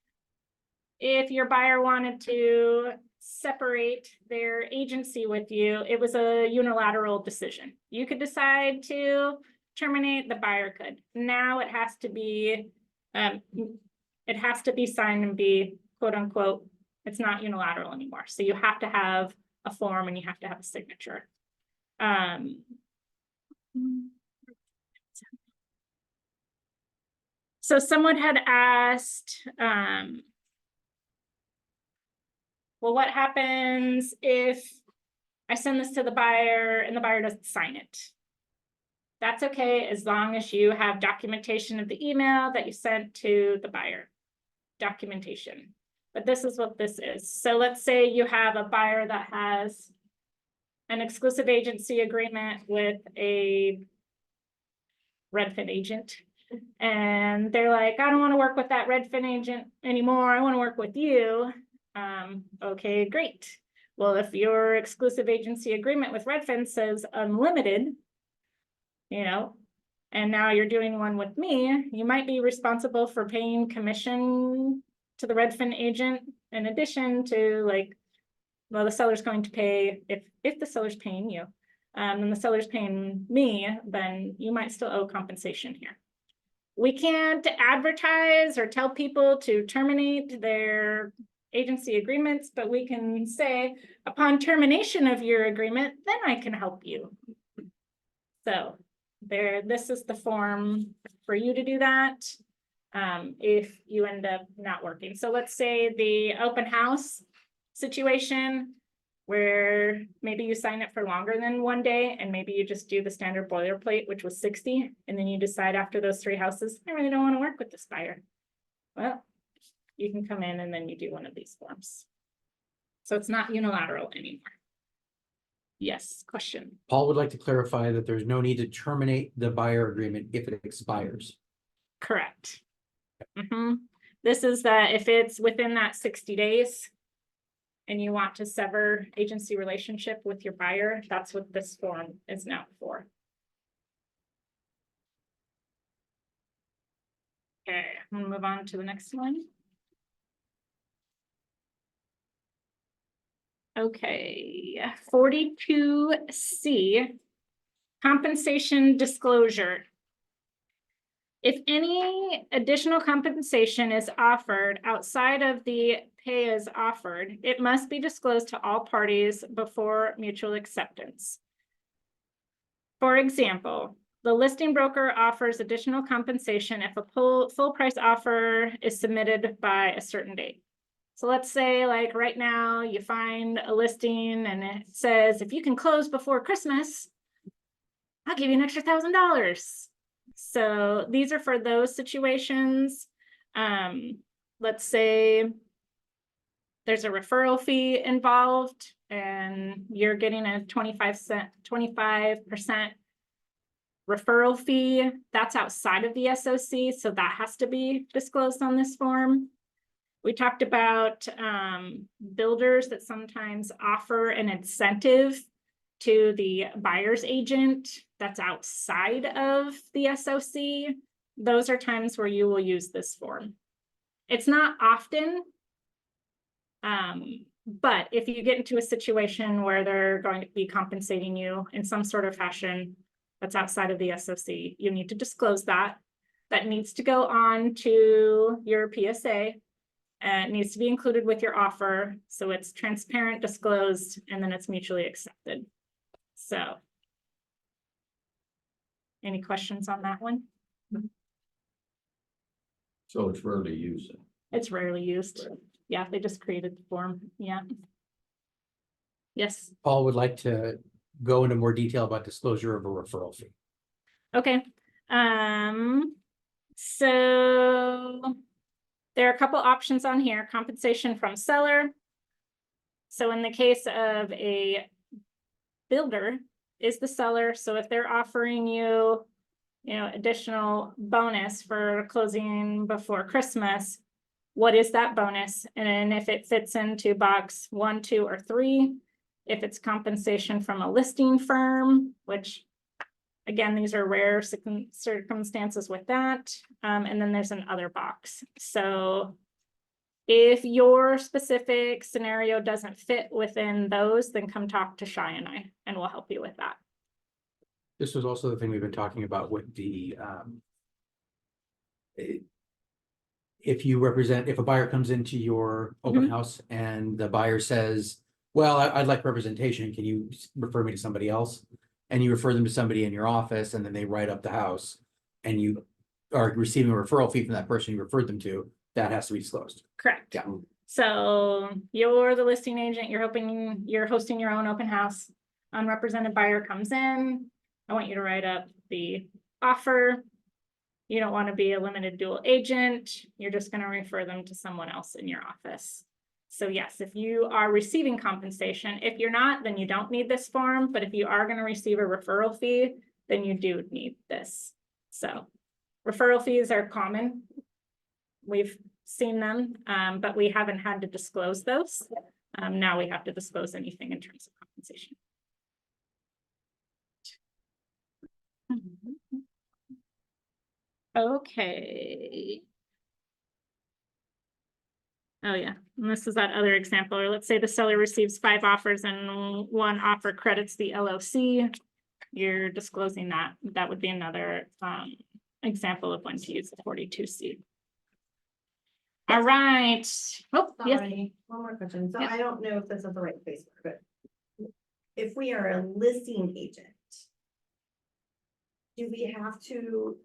if your buyer wanted to separate their agency with you, it was a unilateral decision. You could decide to terminate, the buyer could. Now it has to be signed and be quote unquote, it's not unilateral anymore. So you have to have a form and you have to have a signature. So someone had asked, well, what happens if I send this to the buyer and the buyer doesn't sign it? That's okay, as long as you have documentation of the email that you sent to the buyer. Documentation. But this is what this is. So let's say you have a buyer that has an exclusive agency agreement with a Redfin agent. And they're like, I don't want to work with that Redfin agent anymore. I want to work with you. Okay, great. Well, if your exclusive agency agreement with Redfin says unlimited, you know, and now you're doing one with me, you might be responsible for paying commission to the Redfin agent in addition to, like, well, the seller's going to pay, if the seller's paying you, and the seller's paying me, then you might still owe compensation here. We can't advertise or tell people to terminate their agency agreements, but we can say, upon termination of your agreement, then I can help you. So this is the form for you to do that. If you end up not working. So let's say the open house situation where maybe you sign it for longer than 1 day and maybe you just do the standard boilerplate, which was 60, and then you decide after those 3 houses, I really don't want to work with this buyer. Well, you can come in and then you do one of these forms. So it's not unilateral anymore. Yes, question. Paul would like to clarify that there's no need to terminate the buyer agreement if it expires. Correct. This is that if it's within that 60 days and you want to sever agency relationship with your buyer, that's what this form is now for. Okay, I'm gonna move on to the next one. Okay, 42C, compensation disclosure. If any additional compensation is offered outside of the pay as offered, it must be disclosed to all parties before mutual acceptance. For example, the listing broker offers additional compensation if a full price offer is submitted by a certain date. So let's say, like right now, you find a listing and it says, if you can close before Christmas, I'll give you an extra $1,000. So these are for those situations. Let's say there's a referral fee involved and you're getting a 25% referral fee. That's outside of the SOC, so that has to be disclosed on this form. We talked about builders that sometimes offer an incentive to the buyer's agent that's outside of the SOC. Those are times where you will use this form. It's not often. But if you get into a situation where they're going to be compensating you in some sort of fashion that's outside of the SOC, you need to disclose that. That needs to go on to your PSA. And it needs to be included with your offer, so it's transparent, disclosed, and then it's mutually accepted. So. Any questions on that one? So it's rarely used. It's rarely used. Yeah, they just created the form, yeah. Yes, Paul would like to go into more detail about disclosure of a referral fee. okay. So there are a couple options on here, compensation from seller. So in the case of a builder is the seller, so if they're offering you, additional bonus for closing before Christmas, what is that bonus? And if it fits into box 1, 2, or 3, if it's compensation from a listing firm, which again, these are rare circumstances with that. And then there's an other box. So if your specific scenario doesn't fit within those, then come talk to Shai and I, and we'll help you with that. This was also the thing we've been talking about with the, if a buyer comes into your open house and the buyer says, well, I'd like representation, can you refer me to somebody else? And you refer them to somebody in your office and then they write up the house and you are receiving a referral fee from that person you referred them to, that has to be disclosed. Correct. Yeah. So you're the listing agent, you're hosting your own open house. Unrepresented buyer comes in. I want you to write up the offer. You don't want to be a limited dual agent. You're just going to refer them to someone else in your office. So yes, if you are receiving compensation, if you're not, then you don't need this form. But if you are going to receive a referral fee, then you do need this. So referral fees are common. We've seen them, but we haven't had to disclose those. Now we have to disclose anything in terms of compensation. Okay. Oh yeah, and this is that other example, or let's say the seller receives 5 offers and 1 offer credits the LOC. You're disclosing that. That would be another example of when to use the 42C. All right. Oh, yes. Sorry, one more question. So Yeah. I don't know if this is the right place for it, but if we are a listing agent, do we have to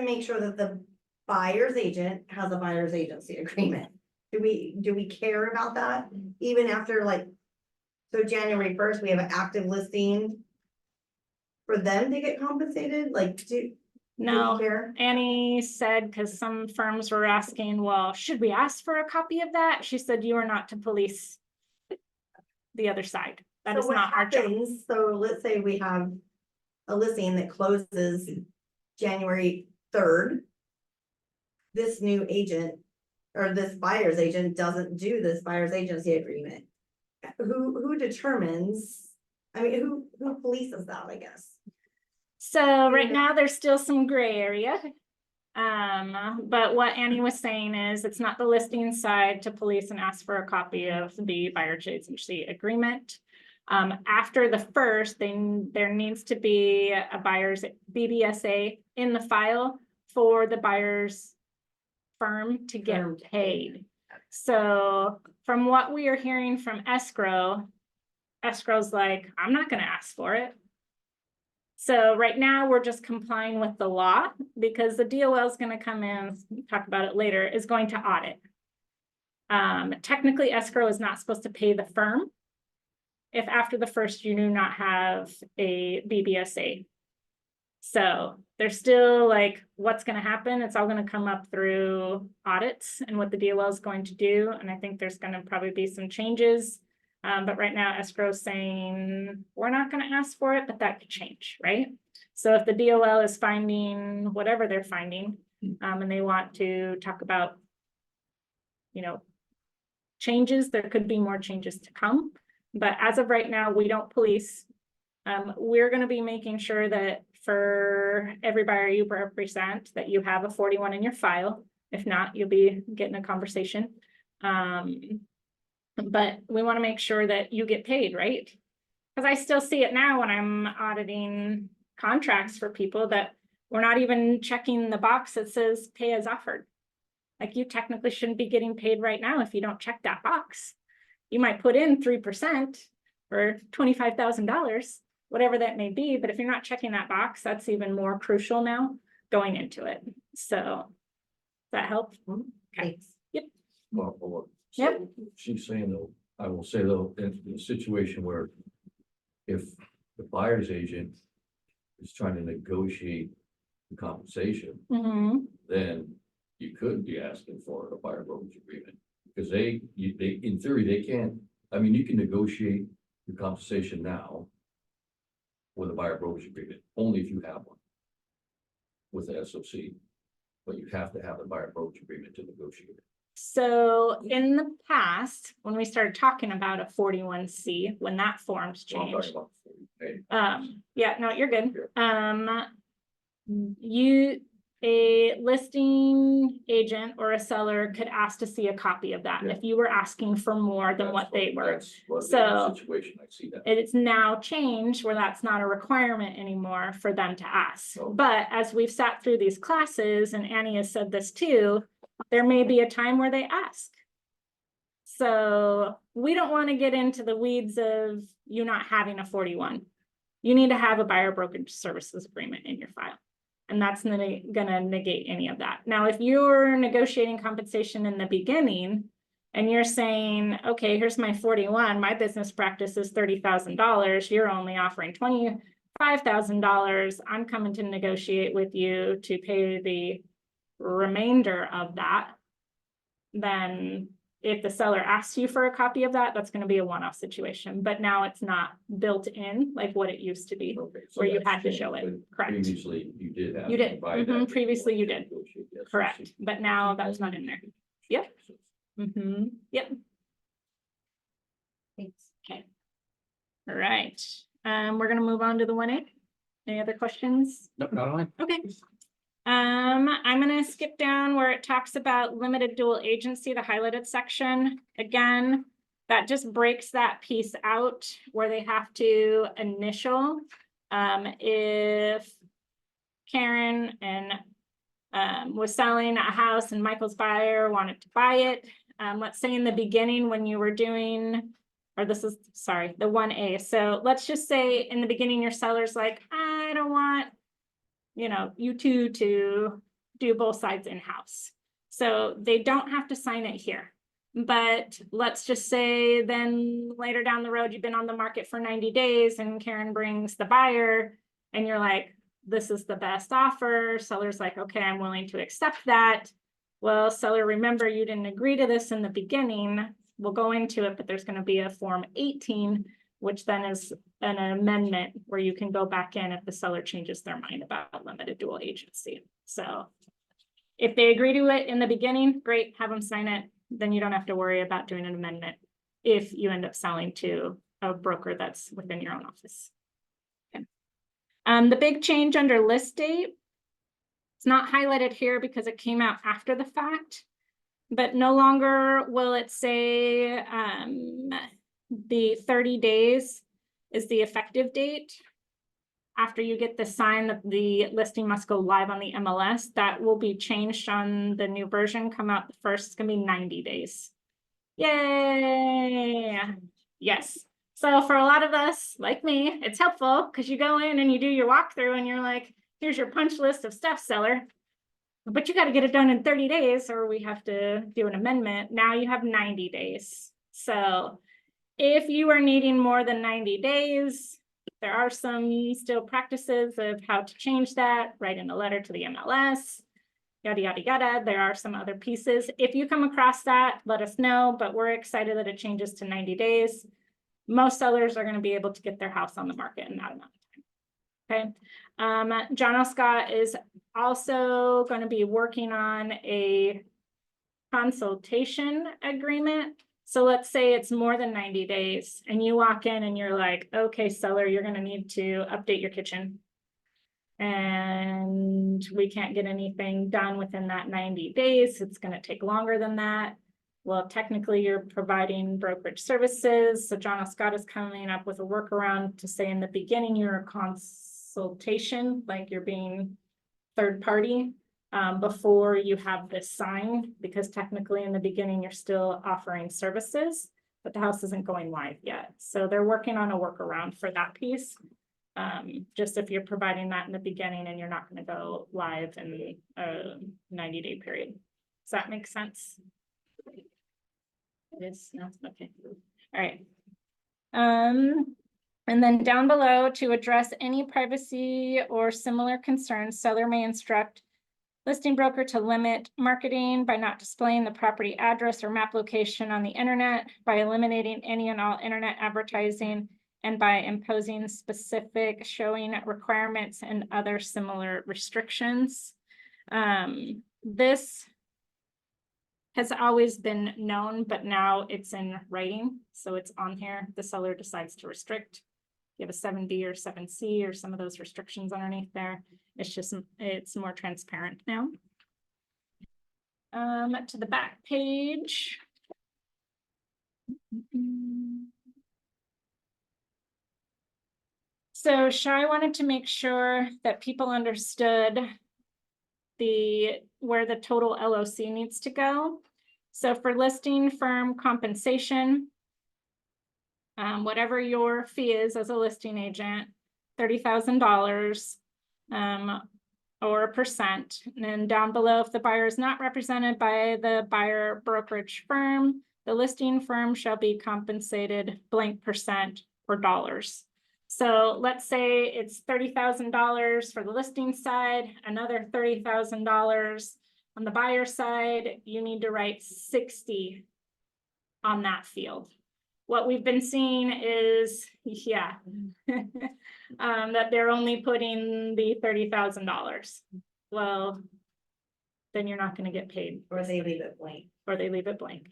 make sure that the buyer's agent has a buyer's agency agreement? Do we care about that even after so January 1st, we have an active listing for them to get compensated? Do we No, care? Annie said, because some firms were asking, well, should we ask for a copy of that? She said, you are not to police the other side. That So is what not our job. happens? So let's say we have a listing that closes January 3rd. This new agent or this buyer's agent doesn't do this buyer's agency agreement. Who determines, who polices that, I guess? So right now, there's still some gray area. But what Annie was saying is it's not the listing side to police and ask for a copy of the buyer's agency agreement. After the 1st, then there needs to be a buyer's BBSA in the file for the buyer's firm to get Firm to pay. paid. So from what we are hearing from escrow's like, I'm not going to ask for it. So right now we're just complying with the law because the DOL is going to come in, talk about it later, is going to audit. Technically escrow is not supposed to pay the firm if after the 1st you do not have a BBSA. So there's still what's going to happen. It's all going to come up through audits and what the DOL is going to do. And I think there's going to probably be some changes. But right now escrow is saying we're not going to ask for it, but that could change, right? So if the DOL is finding whatever they're finding, And they want to talk about, you know, changes. There could be more changes to come, but as of right now, we don't police. We're gonna be making sure that for every buyer you represent, that you have a 41 in your file. If not, you'll be getting a conversation. But we want to make sure that you get paid, right? Because I still see it now when I'm auditing contracts for people that we're not even checking the box that says pay as offered. Like, you technically shouldn't be getting paid right now if you don't check that box. You might put in 3% or $25,000, whatever that may be, but if you're not checking that box, that's even more crucial now going into it. So, does that help? Okay. Thanks. Well, Yep. so she's saying though, I will say though, in a situation where if the buyer's agent is trying to negotiate the compensation, Mhm. then you could be asking for a buyer brokerage agreement. Because they, in theory, they can, I mean, you can negotiate your compensation now with a buyer brokerage agreement, only if you have one with the SOC, but you have to have a buyer brokerage agreement to negotiate it. So in the past, when we started talking about a 41C, when that form's So I'm talking changed, about, hey, yeah, no, you're good. A listing agent or a seller could ask to see a copy of that Yeah. if you were asking for more than what they were. that's what So- the situation, I see that. It's now changed where that's not a requirement anymore for them to ask. Oh. But as we've sat through these classes, and Annie has said this too, there may be a time where they ask. So we don't want to get into the weeds of you not having a 41. You need to have a buyer brokerage services agreement in your file. And that's gonna negate any of that. Now, if you're negotiating compensation in the beginning and you're saying, okay, here's my 41, my business practice is $30,000, you're only offering $25,000, I'm coming to negotiate with you to pay the remainder of that. Then if the seller asks you for a copy of that, that's gonna be a one-off situation, but now it's not built in like what it used to be. Okay, so where you that's had to changed, show it, but correct. Previously, you did have. You to did, provide that previously you before did. negotiate the SOC. Correct, but now that's not in there. Yep. Yep, Thanks. okay. All right, we're gonna move on to the 1A. Any other questions? Nope, not on. Okay. I'm gonna skip down where it talks about limited dual agency, the highlighted section. Again, that just breaks that piece out where they have to initial. If Karen and was selling a house and Michael's buyer wanted to buy it, let's say in the beginning when you were doing, or this is, sorry, the 1A. So let's just say in the beginning, your seller's like, I don't want, you two to do both sides in-house. So they don't have to sign it here. But let's just say then later down the road, you've been on the market for 90 days and Karen brings the buyer and you're like, this is the best offer. Seller's like, okay, I'm willing to accept that. Well, seller, remember you didn't agree to this in the beginning. We'll go into it, but there's going to be a Form 18, which then is an amendment where you can go back in if the seller changes their mind about limited dual agency. So if they agree to it in the beginning, great, have them sign it. Then you don't have to worry about doing an amendment if you end up selling to a broker that's within your own office. Okay. The big change under list date, it's not highlighted here because it came out after the fact, but no longer will it say the 30 days is the effective date. After you get the sign that the listing must go live on the MLS, that will be changed on the new version, come out the first, it's gonna be 90 days. Yay! Yes. So for a lot of us, like me, it's helpful because you go in and you do your walkthrough and you're like, here's your punch list of stuff, seller. But you got to get it done in 30 days or we have to do an amendment. Now you have 90 days. So if you are needing more than 90 days, there are some still practices of how to change that, write in a letter to the MLS, yada, yada, yada. There are some other pieces. If you come across that, let us know, but we're excited that it changes to 90 days. Most sellers are going to be able to get their house on the market in that amount of time. Okay, John L. Scott is also going to be working on a consultation agreement. So let's say it's more than 90 days and you walk in and you're like, okay, seller, you're going to need to update your kitchen. And we can't get anything done within that 90 days. It's going to take longer than that. Well, technically you're providing brokerage services. So John L. Scott is coming up with a workaround to say in the beginning, you're a consultation, like you're being third party before you have this signed, because technically in the beginning, you're still offering services, but the house isn't going live yet. So they're working on a workaround for that piece. Just if you're providing that in the beginning and you're not going to go live in a 90-day period. Does that make sense? It is, no, okay, all right. And then down below, to address any privacy or similar concerns, seller may instruct listing broker to limit marketing by not displaying the property address or map location on the internet, by eliminating any and all internet advertising, and by imposing specific showing requirements and other similar restrictions. This has always been known, but now it's in writing. So it's on here. The seller decides to restrict. You have a 7B or 7C or some of those restrictions underneath there. It's more transparent now. To the back page. So Shai wanted to make sure that people understood where the total LOC needs to go. So for listing firm compensation, whatever your fee is as a listing agent, $30,000 or a percent. And then down below, if the buyer is not represented by the buyer brokerage firm, the listing firm shall be compensated blank percent or dollars. So let's say it's $30,000 for the listing side, another $30,000 on the buyer side. You need to write 60 on that field. What we've been seeing is, yeah, that they're only putting the $30,000. Well, then you're not going to get paid. Or they leave it blank. Or they leave it blank.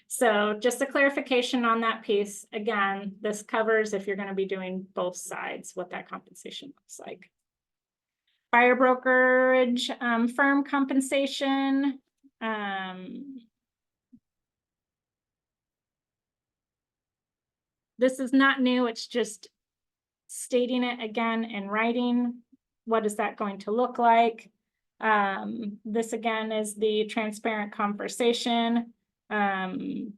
So just a clarification on that piece. Again, this covers if you're going to be doing both sides, what that compensation looks like. Buyer brokerage, firm compensation. This is not new, it's just stating it again in writing. What is that going to look like? This again is the transparent conversation. We'll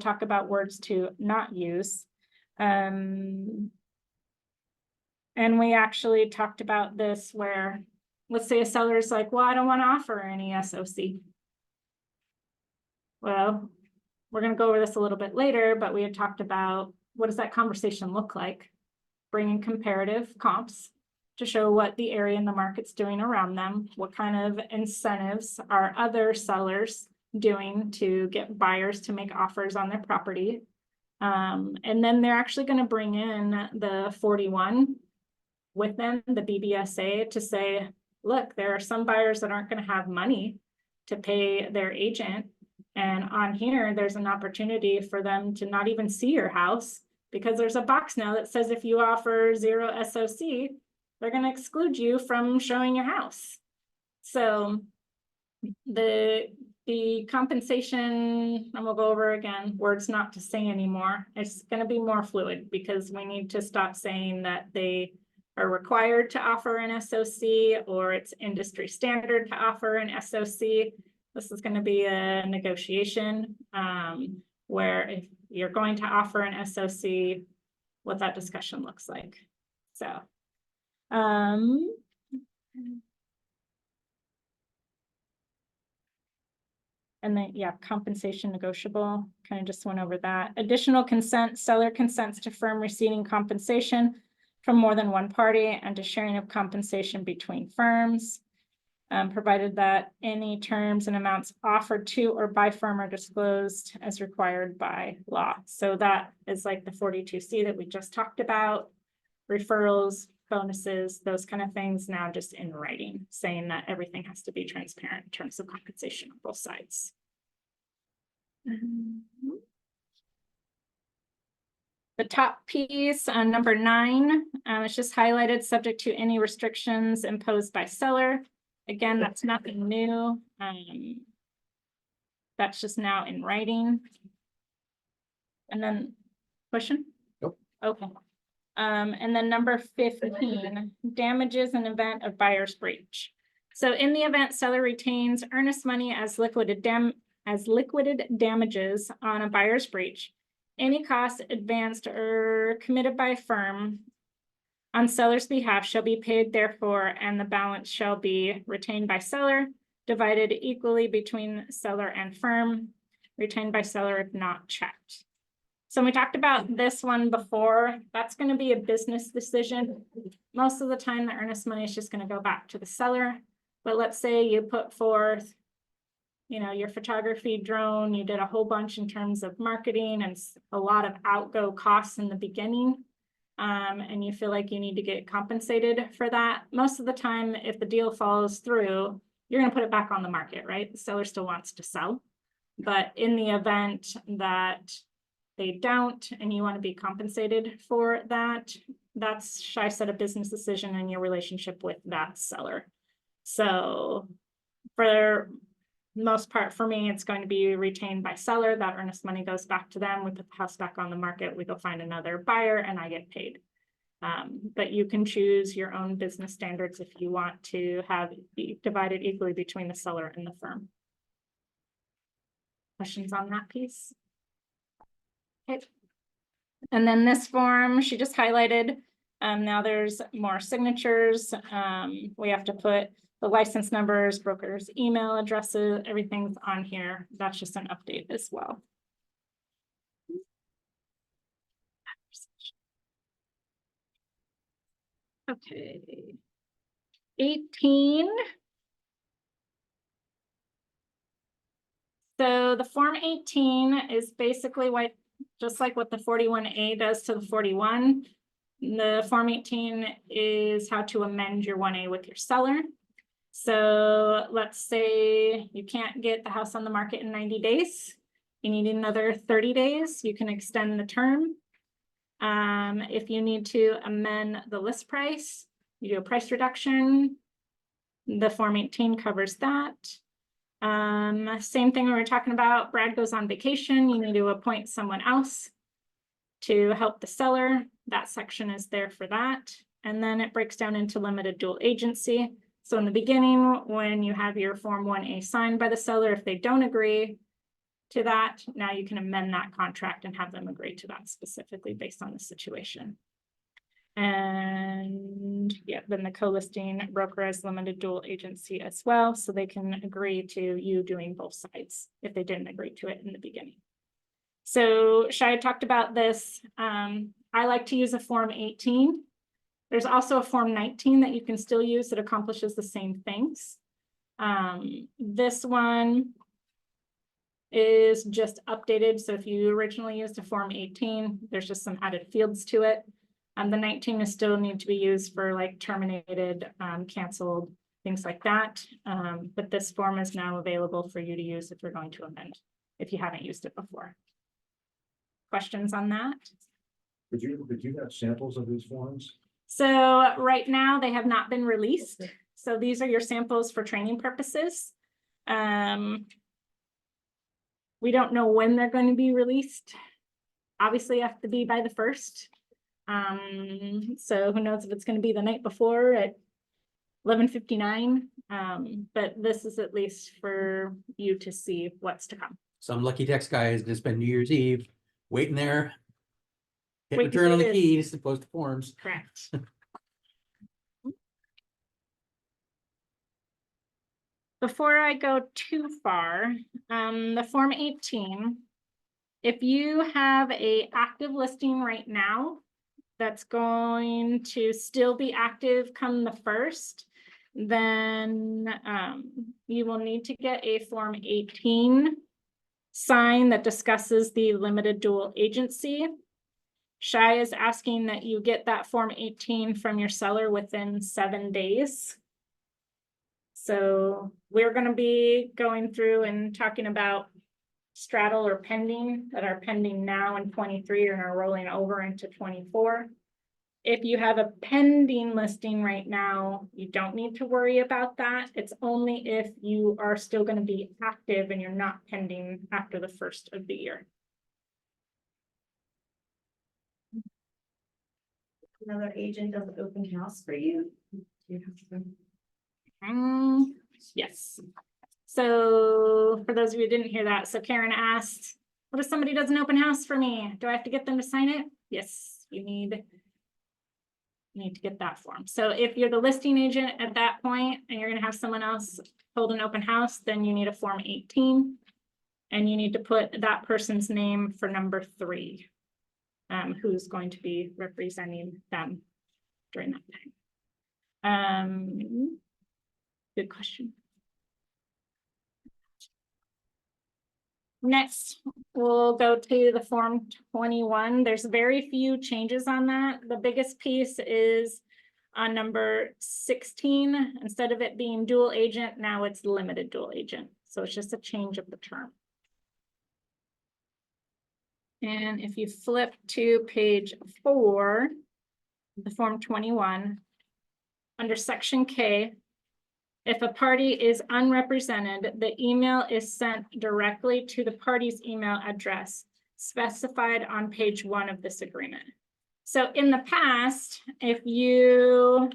talk about words to not use. And we actually talked about this where, let's say a seller is like, well, I don't want to offer any SOC. Well, we're going to go over this a little bit later, but we had talked about what does that conversation look like? Bringing comparative comps to show what the area in the market's doing around them. What kind of incentives are other sellers doing to get buyers to make offers on their property? And then they're actually going to bring in the 41 with them, the BBSA, to say, look, there are some buyers that aren't going to have money to pay their agent. And on here, there's an opportunity for them to not even see your house, because there's a box now that says if you offer 0 SOC, they're going to exclude you from showing your house. So the compensation, and we'll go over again, words not to say anymore. It's going to be more fluid because we need to stop saying that they are required to offer an SOC or it's industry standard to offer an SOC. This is going to be a negotiation where if you're going to offer an SOC, what that discussion looks like. So, and then, yeah, compensation negotiable, kind of just went over that. Additional consent, seller consents to firm receiving compensation from more than one party and to sharing of compensation between firms. Provided that any terms and amounts offered to or by firm are disclosed as required by law. So that is like the 42C that we just talked about. referrals, bonuses, those kind of things, now just in writing, saying that everything has to be transparent in terms of compensation on both sides. The top piece on number 9, it's just highlighted, subject to any restrictions imposed by seller. Again, that's nothing new. That's just now in writing. And then, question? Nope. Okay. And then number 15, damages in event of buyer's breach. So in the event seller retains earnest money as liquidated damages on a buyer's breach, any costs advanced or committed by firm on seller's behalf shall be paid therefore, and the balance shall be retained by seller, divided equally between seller and firm, retained by seller if not checked. So we talked about this one before. That's going to be a business decision. Most of the time, the earnest money is just going to go back to the seller. But let's say you put forth, you know, your photography drone, you did a whole bunch in terms of marketing and a lot of outgo costs in the beginning. And you feel like you need to get compensated for that. Most of the time, if the deal falls through, you're going to put it back on the market, right? The seller still wants to sell. But in the event that they don't, and you want to be compensated for that, that's, should I said, a business decision in your relationship with that seller. So for most part, for me, it's going to be retained by seller. That earnest money goes back to them. We put the house back on the market. We go find another buyer and I get paid. But you can choose your own business standards if you want to have it divided equally between the seller and the firm. Questions on that piece? Okay. And then this form, she just highlighted. Now there's more signatures. We have to put the license numbers, brokers' email addresses, everything's on here. That's just an update as well. Okay. 18. So the Form 18 is basically what, just like what the 41A does to the 41. The Form 18 is how to amend your 1A with your seller. So let's say you can't get the house on the market in 90 days. You need another 30 days. You can extend the term. If you need to amend the list price, you do a price reduction. The Form 18 covers that. Same thing we were talking about, Brad goes on vacation, you need to appoint someone else to help the seller. That section is there for that. And then it breaks down into limited dual agency. So in the beginning, when you have your Form 1A signed by the seller, if they don't agree to that, now you can amend that contract and have them agree to that specifically based on the situation. And yeah, then the co-listing broker has limited dual agency as well, so they can agree to you doing both sides if they didn't agree to it in the beginning. So Shai talked about this. I like to use a Form 18. There's also a Form 19 that you can still use that accomplishes the same things. This one is just updated. So if you originally used a Form 18, there's just some added fields to it. The 19 is still need to be used for like terminated, canceled, things like that. But this form is now available for you to use if you're going to amend, if you haven't used it before. Questions on that? Did you have samples of these forms? So right now they have not been released. So these are your samples for training purposes. We don't know when they're going to be released. Obviously have to be by the 1st. So who knows if it's going to be the night before at 11:59. But this is at least for you to see what's to come. Some lucky text guy is gonna spend New Year's Eve waiting there. Hit Wait to return on see the this. keys to post the forms. Correct. Before I go too far, the Form 18, if you have an active listing right now that's going to still be active come the 1st, then you will need to get a Form 18 sign that discusses the limited dual agency. Shai is asking that you get that Form 18 from your seller within 7 days. So we're gonna be going through and talking about straddle or pending that are pending now in 23 and are rolling over into 24. If you have a pending listing right now, you don't need to worry about that. It's only if you are still going to be active and you're not pending after the first of the year. Another agent does an open house for you. You have to- Yes. So for those of you who didn't hear that, so Karen asked, what if somebody does an open house for me? Do I have to get them to sign it? Yes, you need to get that form. So if you're the listing agent at that point and you're gonna have someone else hold an open house, then you need a Form 18. And you need to put that person's name for number 3. Who's going to be representing them during that time. Good question. Next, we'll go to the Form 21. There's very few changes on that. The biggest piece is on number 16. Instead of it being dual agent, now it's limited dual agent. So it's just a change of the term. And if you flip to page 4, the Form 21, under section K, if a party is unrepresented, the email is sent directly to the party's email address specified on page 1 of this agreement. So in the past, if you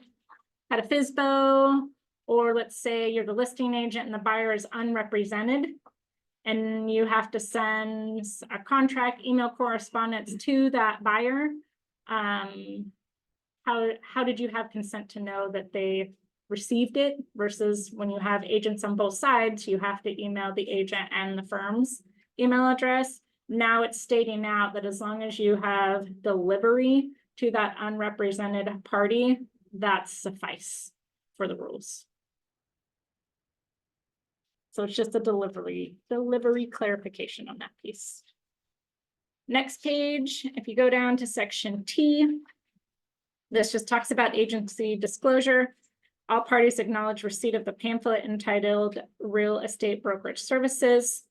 had a FSBO, or let's say you're the listing agent and the buyer is unrepresented, and you have to send a contract email correspondence to that buyer, how did you have consent to know that they received it versus when you have agents on both sides, you have to email the agent and the firm's email address. Now it's stating out that as long as you have delivery to that unrepresented party, that's suffice for the rules. So it's just a delivery clarification on that piece. Next page, if you go down to section T, this just talks about agency disclosure. All parties acknowledge receipt of the pamphlet entitled Real Estate Brokerage Services.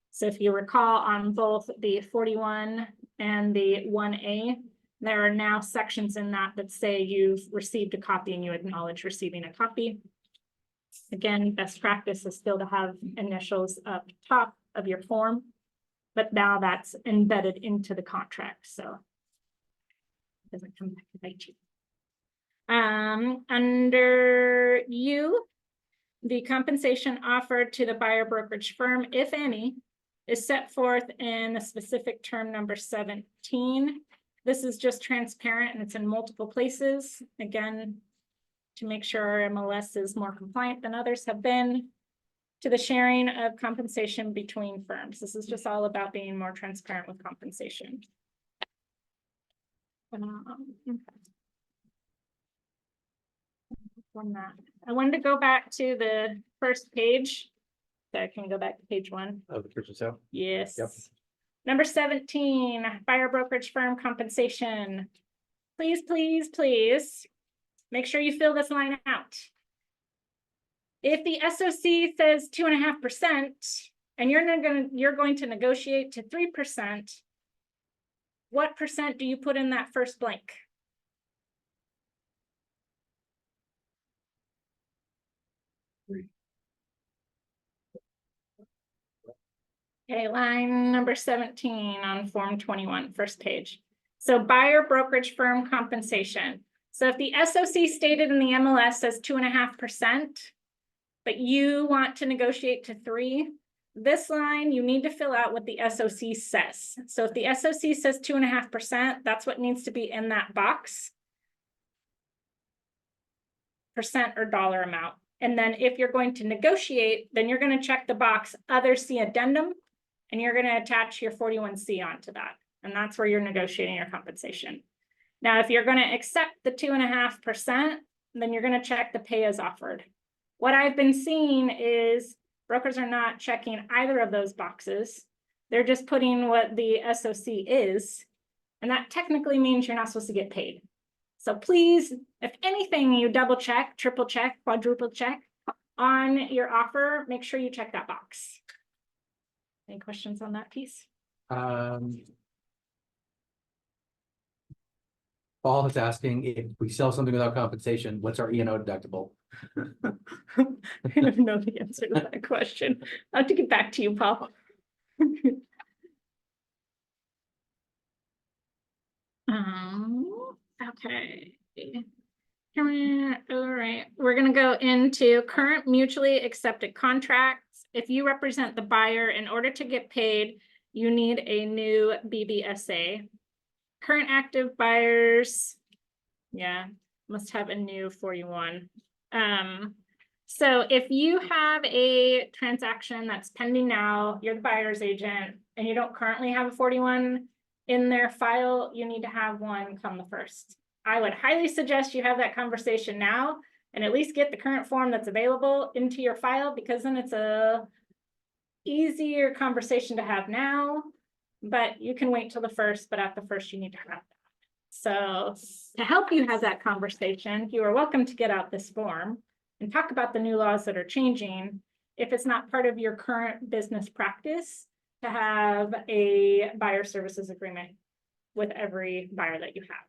So if you recall, on both the 41 and the 1A, there are now sections in that that say you've received a copy and you acknowledge receiving a copy. Again, best practice is still to have initials up top of your form, but now that's embedded into the contract, so it doesn't come back to bite you. Under U, the compensation offered to the buyer brokerage firm, if any, is set forth in the specific term number 17. This is just transparent and it's in multiple places. Again, to make sure our MLS is more compliant than others have been, to the sharing of compensation between firms. This is just all about being more transparent with compensation. I wanted to go back to the first page. So I can go back to page 1. Of the purchase sale? Yes. Yep. Number 17, buyer brokerage firm compensation. Please, please, please, make sure you fill this line out. If the SOC says 2.5% and you're going to negotiate to 3%, what percent do you put in that first blank? Okay, line number 17 on Form 21, first page. So buyer brokerage firm compensation. So if the SOC stated in the MLS says 2.5%, but you want to negotiate to 3%, this line, you need to fill out what the SOC says. So if the SOC says 2.5%, that's what needs to be in that box. Percent or dollar amount. And then if you're going to negotiate, then you're going to check the box other C addendum, and you're going to attach your 41C onto that. And that's where you're negotiating your compensation. Now, if you're going to accept the 2.5%, then you're going to check the pay as offered. What I've been seeing is brokers are not checking either of those boxes. They're just putting what the SOC is, And that technically means you're not supposed to get paid. So please, if anything, you double check, triple check, quadruple check on your offer, make sure you check that box. Any questions on that piece? Paul is asking if we sell something without compensation, what's our E&O deductible? I don't know the answer to that question. I'll have to get back to you, Paul. Okay. All right, we're gonna go into current mutually accepted contracts. If you represent the buyer, in order to get paid, you need a new BBSA. Current active buyers, yeah, must have a new 41. So if you have a transaction that's pending now, you're the buyer's agent, and you don't currently have a 41 in their file, you need to have one come the first. I would highly suggest you have that conversation now and at least get the current form that's available into your file, because then it's a easier conversation to have now, but you can wait till the first, but at the first you need to have that. So to help you have that conversation, you are welcome to get out this form and talk about the new laws that are changing. If it's not part of your current business practice, to have a buyer services agreement with every buyer that you have.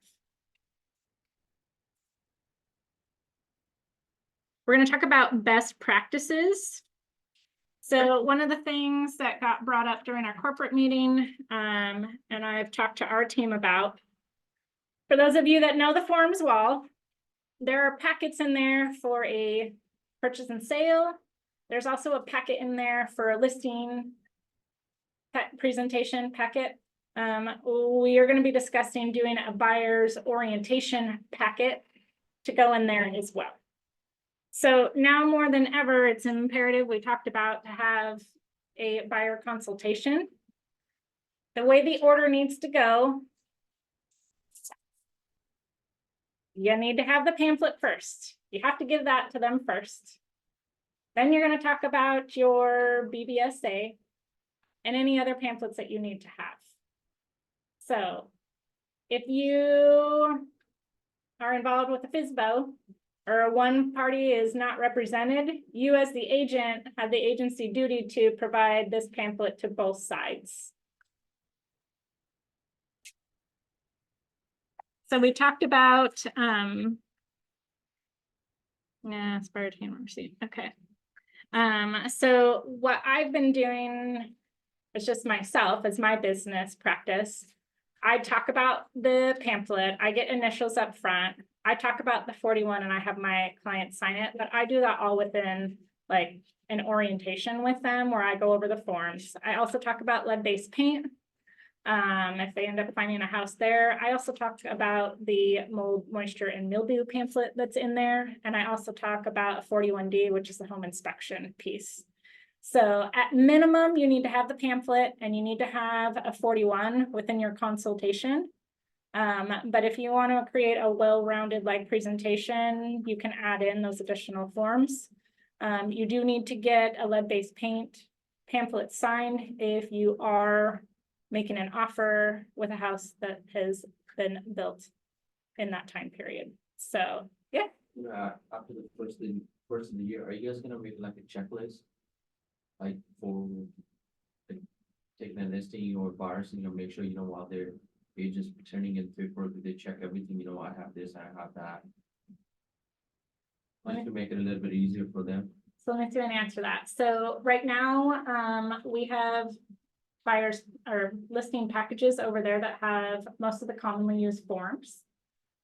We're going to talk about best practices. So one of the things that got brought up during our corporate meeting, and I've talked to our team about, for those of you that know the forms well, there are packets in there for a purchase and sale. There's also a packet in there for a listing presentation packet. We are going to be discussing doing a buyer's orientation packet to go in there as well. So now more than ever, it's imperative, we talked about, to have a buyer consultation. The way the order needs to go, you need to have the pamphlet first. You have to give that to them first. Then you're going to talk about your BBSA and any other pamphlets that you need to have. So if you are involved with a FSBO, or one party is not represented, you as the agent have the agency duty to provide this pamphlet to both sides. So we talked about, expired hand receipt, okay. So what I've been doing, it's just myself, as my business practice. I talk about the pamphlet, I get initials up front. I talk about the 41 and I have my client sign it, but I do that all within like an orientation with them where I go over the forms. I also talk about lead-based paint. If they end up finding a house there. I also talk about the mold, moisture, and mildew pamphlet that's in there. And I also talk about 41D, which is the home inspection piece. So at minimum, you need to have the pamphlet and you need to have a 41 within your consultation. But if you want to create a well-rounded like presentation, you can add in those additional forms. You do need to get a lead-based paint pamphlet signed if you are making an offer with a house that has been built in that time period. So, yeah. After the first of the year, are you guys gonna make like a checklist? Like for like, taking a listing or buyers, and make sure, while they're agents turning in paperwork, they check everything, I have this, I have that. Just to make it a little bit easier for them. So let me see if I can answer that. So right now, we have buyers or listing packages over there that have most of the commonly used forms.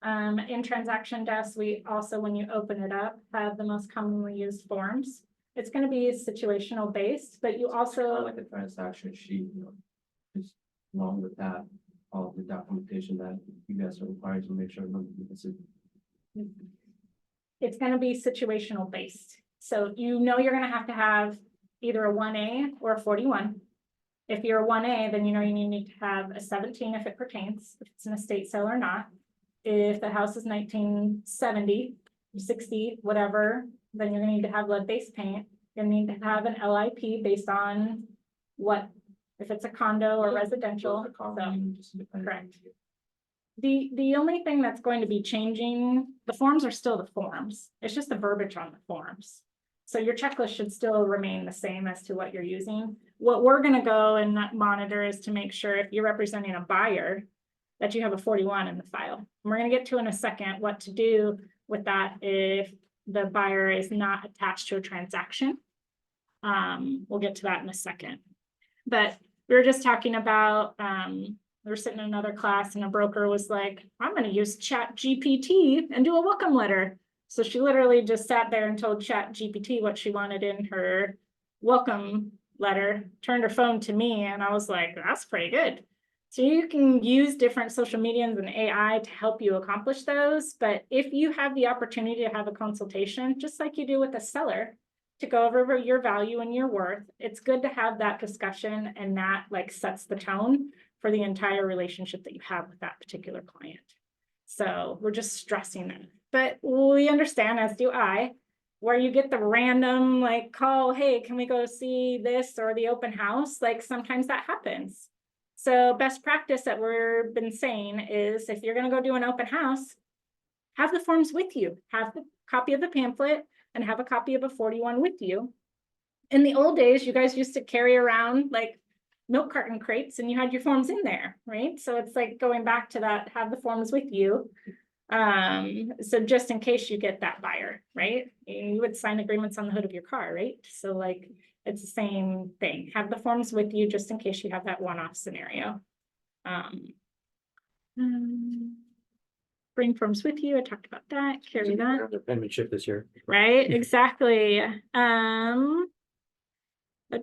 In Transaction Desk, we also, when you open it up, have the most commonly used forms. It's going to be situational based, but you also Like a transaction sheet, just along with that, all the documentation that you guys are required to make sure. It's going to be situational based. So you're going to have either a 1A or a 41. If you're a 1A, then you need to have a 17 if it pertains, if it's an estate sale or not. If the house is 1970, 60, whatever, then you're gonna need to have lead-based paint. You're gonna need to have an LIP based on what, if it's a condo or residential. Just independent. Correct. The only thing that's going to be changing, the forms are still the forms. It's just the verbiage on the forms. So your checklist should still remain the same as to what you're using. What we're gonna go and monitor is to make sure if you're representing a buyer, that you have a 41 in the file. And we're gonna get to in a second what to do with that if the buyer is not attached to a transaction. We'll get to that in a second. But we were just talking about, we were sitting in another class and a broker was like, I'm gonna use Chat GPT and do a welcome letter. So she literally just sat there and told Chat GPT what she wanted in her welcome letter, turned her phone to me, and I was like, that's pretty good. So you can use different social medias and AI to help you accomplish those. But if you have the opportunity to have a consultation, just like you do with a seller, to go over your value and your worth, it's good to have that discussion, and that like sets the tone for the entire relationship that you have with that particular client. So we're just stressing that. But we understand, as do I, where you get the random like call, hey, can we go see this or the open house? Like sometimes that happens. So best practice that we've been saying is if you're gonna go do an open house, have the forms with you, have the copy of the pamphlet and have a copy of a 41 with you. In the old days, you guys used to carry around like milk carton crates and you had your forms in there, right? So it's like going back to that, have the forms with you. So just in case you get that buyer, right? You would sign agreements on the hood of your car, right? So like, it's the same thing. Have the forms with you just in case you have that one-off scenario. Bring forms with you. I talked about that. Carry that. Their penmanship this year. Right, exactly. The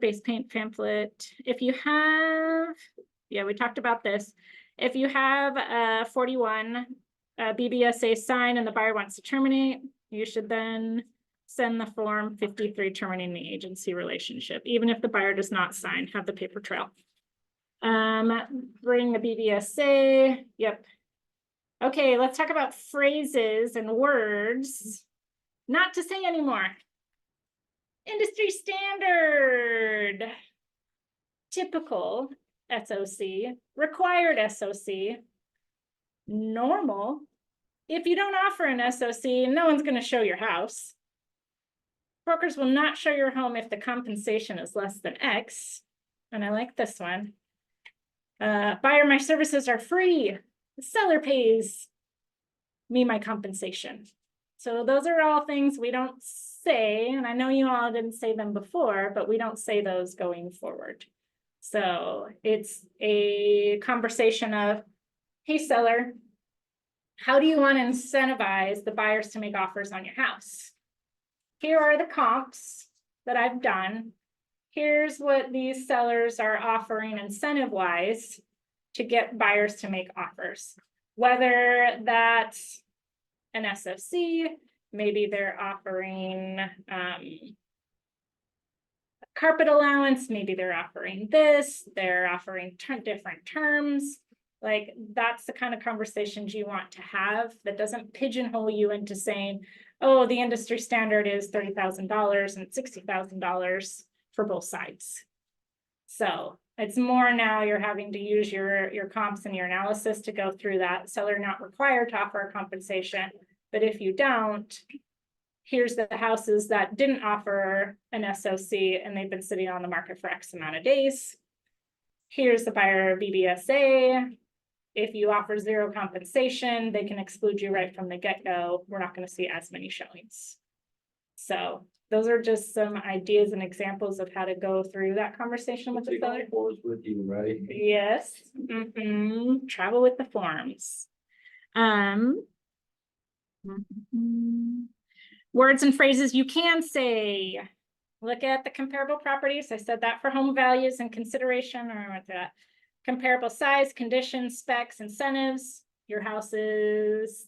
base paint pamphlet. If you have, yeah, we talked about this. If you have a 41 BBSA sign and the buyer wants to terminate, you should then send the form 53 terminating the agency relationship, even if the buyer does not sign, have the paper trail. Bring the BBSA, yep. Okay, let's talk about phrases and words not to say anymore. Industry standard, typical SOC, required SOC, normal. If you don't offer an SOC, no one's going to show your house. Brokers will not show your home if the compensation is less than X. And I like this one. Buyer, my services are free. The seller pays me my compensation. So those are all things we don't say, and I know you all didn't say them before, but we don't say those going forward. So it's a conversation of, hey seller, how do you want to incentivize the buyers to make offers on your house? Here are the comps that I've done. Here's what these sellers are offering incentive-wise to get buyers to make offers. Whether that's an SOC, maybe they're offering carpet allowance, maybe they're offering this, they're offering different terms. Like that's the kind of conversations you want to have that doesn't pigeonhole you into saying, oh, the industry standard is $30,000 and $60,000 for both sides. So it's more now you're having to use your comps and your analysis to go through that. Seller not required to offer a compensation, but if you don't, here's the houses that didn't offer an SOC and they've been sitting on the market for X amount of days. Here's the buyer BBSA. If you offer zero compensation, they can exclude you right from the get-go. We're not going to see as many showings. So those are just some ideas and examples of how to go through that conversation with the Take all seller. the forms with you, right? Yes. Travel with the forms. Words and phrases you can say. Look at the comparable properties. I said that for home values and consideration, or what's that? Comparable size, conditions, specs, incentives. Your house is,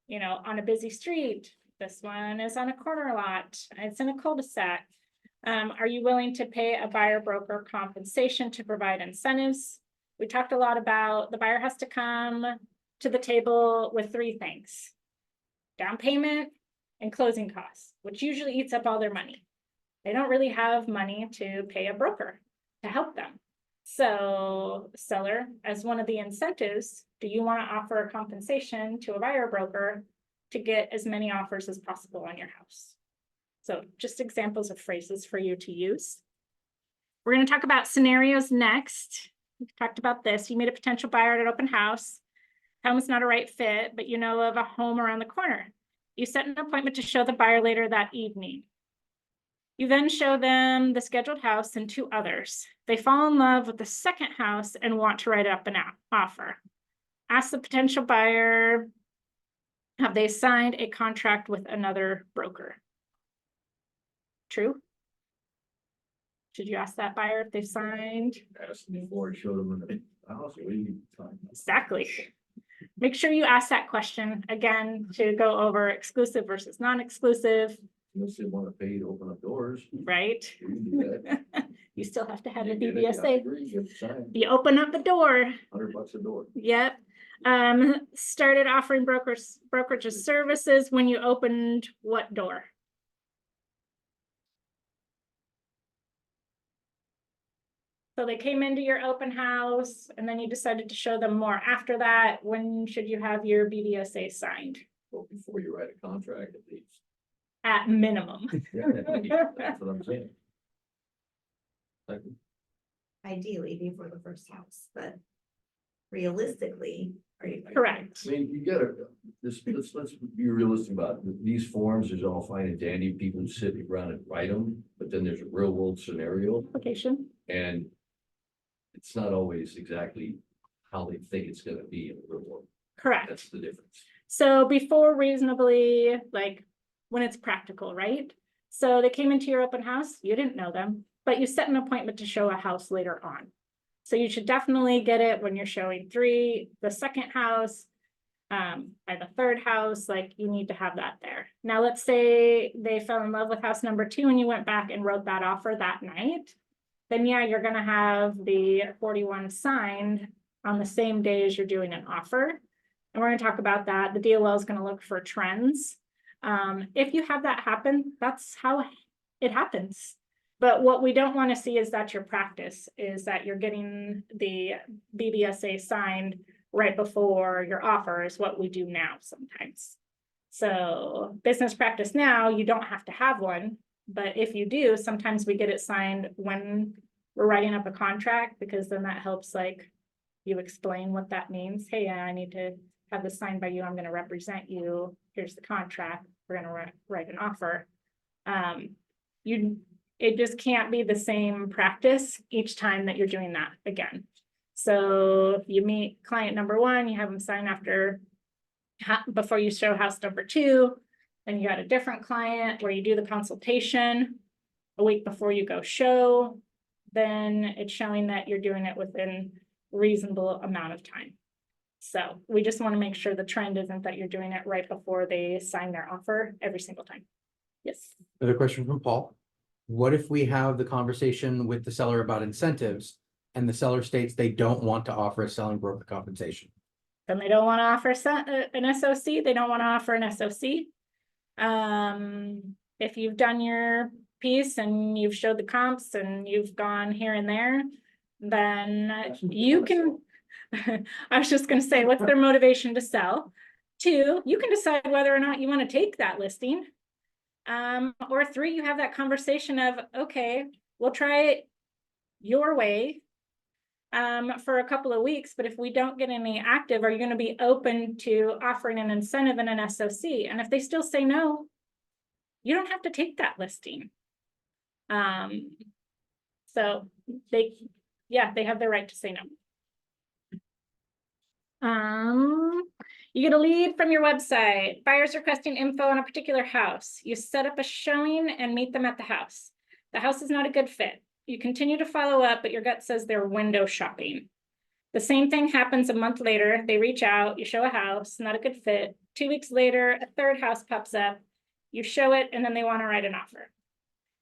you know, on a busy street. This one is on a corner lot. It's in a cul-de-sac. Are you willing to pay a buyer broker compensation to provide incentives? We talked a lot about the buyer has to come to the table with three things: down payment and closing costs, which usually eats up all their money. They don't really have money to pay a broker to help them. So seller, as one of the incentives, do you want to offer a compensation to a buyer broker to get as many offers as possible on your house? So just examples of phrases for you to use. We're going to talk about scenarios next. We've talked about this. You meet a potential buyer at an open house. Home's not a right fit, but you know of a home around the corner. You set an appointment to show the buyer later that evening. You then show them the scheduled house and 2 others. They fall in love with the second house and want to write up an offer. Ask the potential buyer, have they signed a contract with another broker? True? Should you ask that buyer if they've signed? Asked before, I showed them in the house, what do you time? Exactly. Make sure you ask that question again to go over exclusive versus non-exclusive, Unless they want to pay to open up doors. right? we can do that. You still have to have a You get it, yeah, I BBSA. agree, you have to sign, You open up a door. $100 a door. Yep. Started offering brokerage services when you opened what door? So they came into your open house and then you decided to show them more after that. When should you have your BBSA signed? Well, before you write a contract, at least. At minimum. Yeah, that's what I'm saying. Second. Ideally before the first house, but realistically, are you? Correct. I mean, you gotta, let's be realistic about it. These forms is all fine and dandy, people who sit around and write them, but then there's a real world scenario Application. and it's not always exactly how they think it's gonna be in the real world. Correct. That's the difference. So before reasonably, like when it's practical, right? So they came into your open house, you didn't know them, but you set an appointment to show a house later on. So you should definitely get it when you're showing the second house, by the third house, like you need to have that there. Now, let's say they fell in love with house number 2 and you went back and wrote that offer that night. Then yeah, you're gonna have the 41 signed on the same day as you're doing an offer. And we're gonna talk about that. The DOL is gonna look for trends. If you have that happen, that's how it happens. But what we don't want to see is that your practice is that you're getting the BBSA signed right before your offer is what we do now sometimes. So business practice now, you don't have to have one, but if you do, sometimes we get it signed when we're writing up a contract, because then that helps like you explain what that means. Hey, I need to have this signed by you. I'm going to represent you. Here's the contract. We're going to write an offer. It just can't be the same practice each time that you're doing that again. So if you meet client number 1, you have them sign before you show house number 2, then you got a different client where you do the consultation a week before you go show, then it's showing that you're doing it within a reasonable amount of time. So we just want to make sure the trend isn't that you're doing it right before they sign their offer every single time. Yes. Another question from Paul. What if we have the conversation with the seller about incentives and the seller states they don't want to offer a selling broker compensation? Then they don't want to offer an SOC. They don't want to offer an SOC. If you've done your piece and you've showed the comps and you've gone here and there, then you can, I was just going to say, what's their motivation to sell? 2, you can decide whether or not you want to take that listing. Or 3, you have that conversation of, okay, we'll try it your way for a couple of weeks, but if we don't get any active, are you going to be open to offering an incentive and an SOC? And if they still say no, you don't have to take that listing. So they have the right to say no. You get a lead from your website. Buyers requesting info on a particular house. You set up a showing and meet them at the house. The house is not a good fit. You continue to follow up, but your gut says they're window shopping. The same thing happens a month later. They reach out, you show a house, not a good fit. 2 weeks later, a third house pops up. You show it, and then they want to write an offer.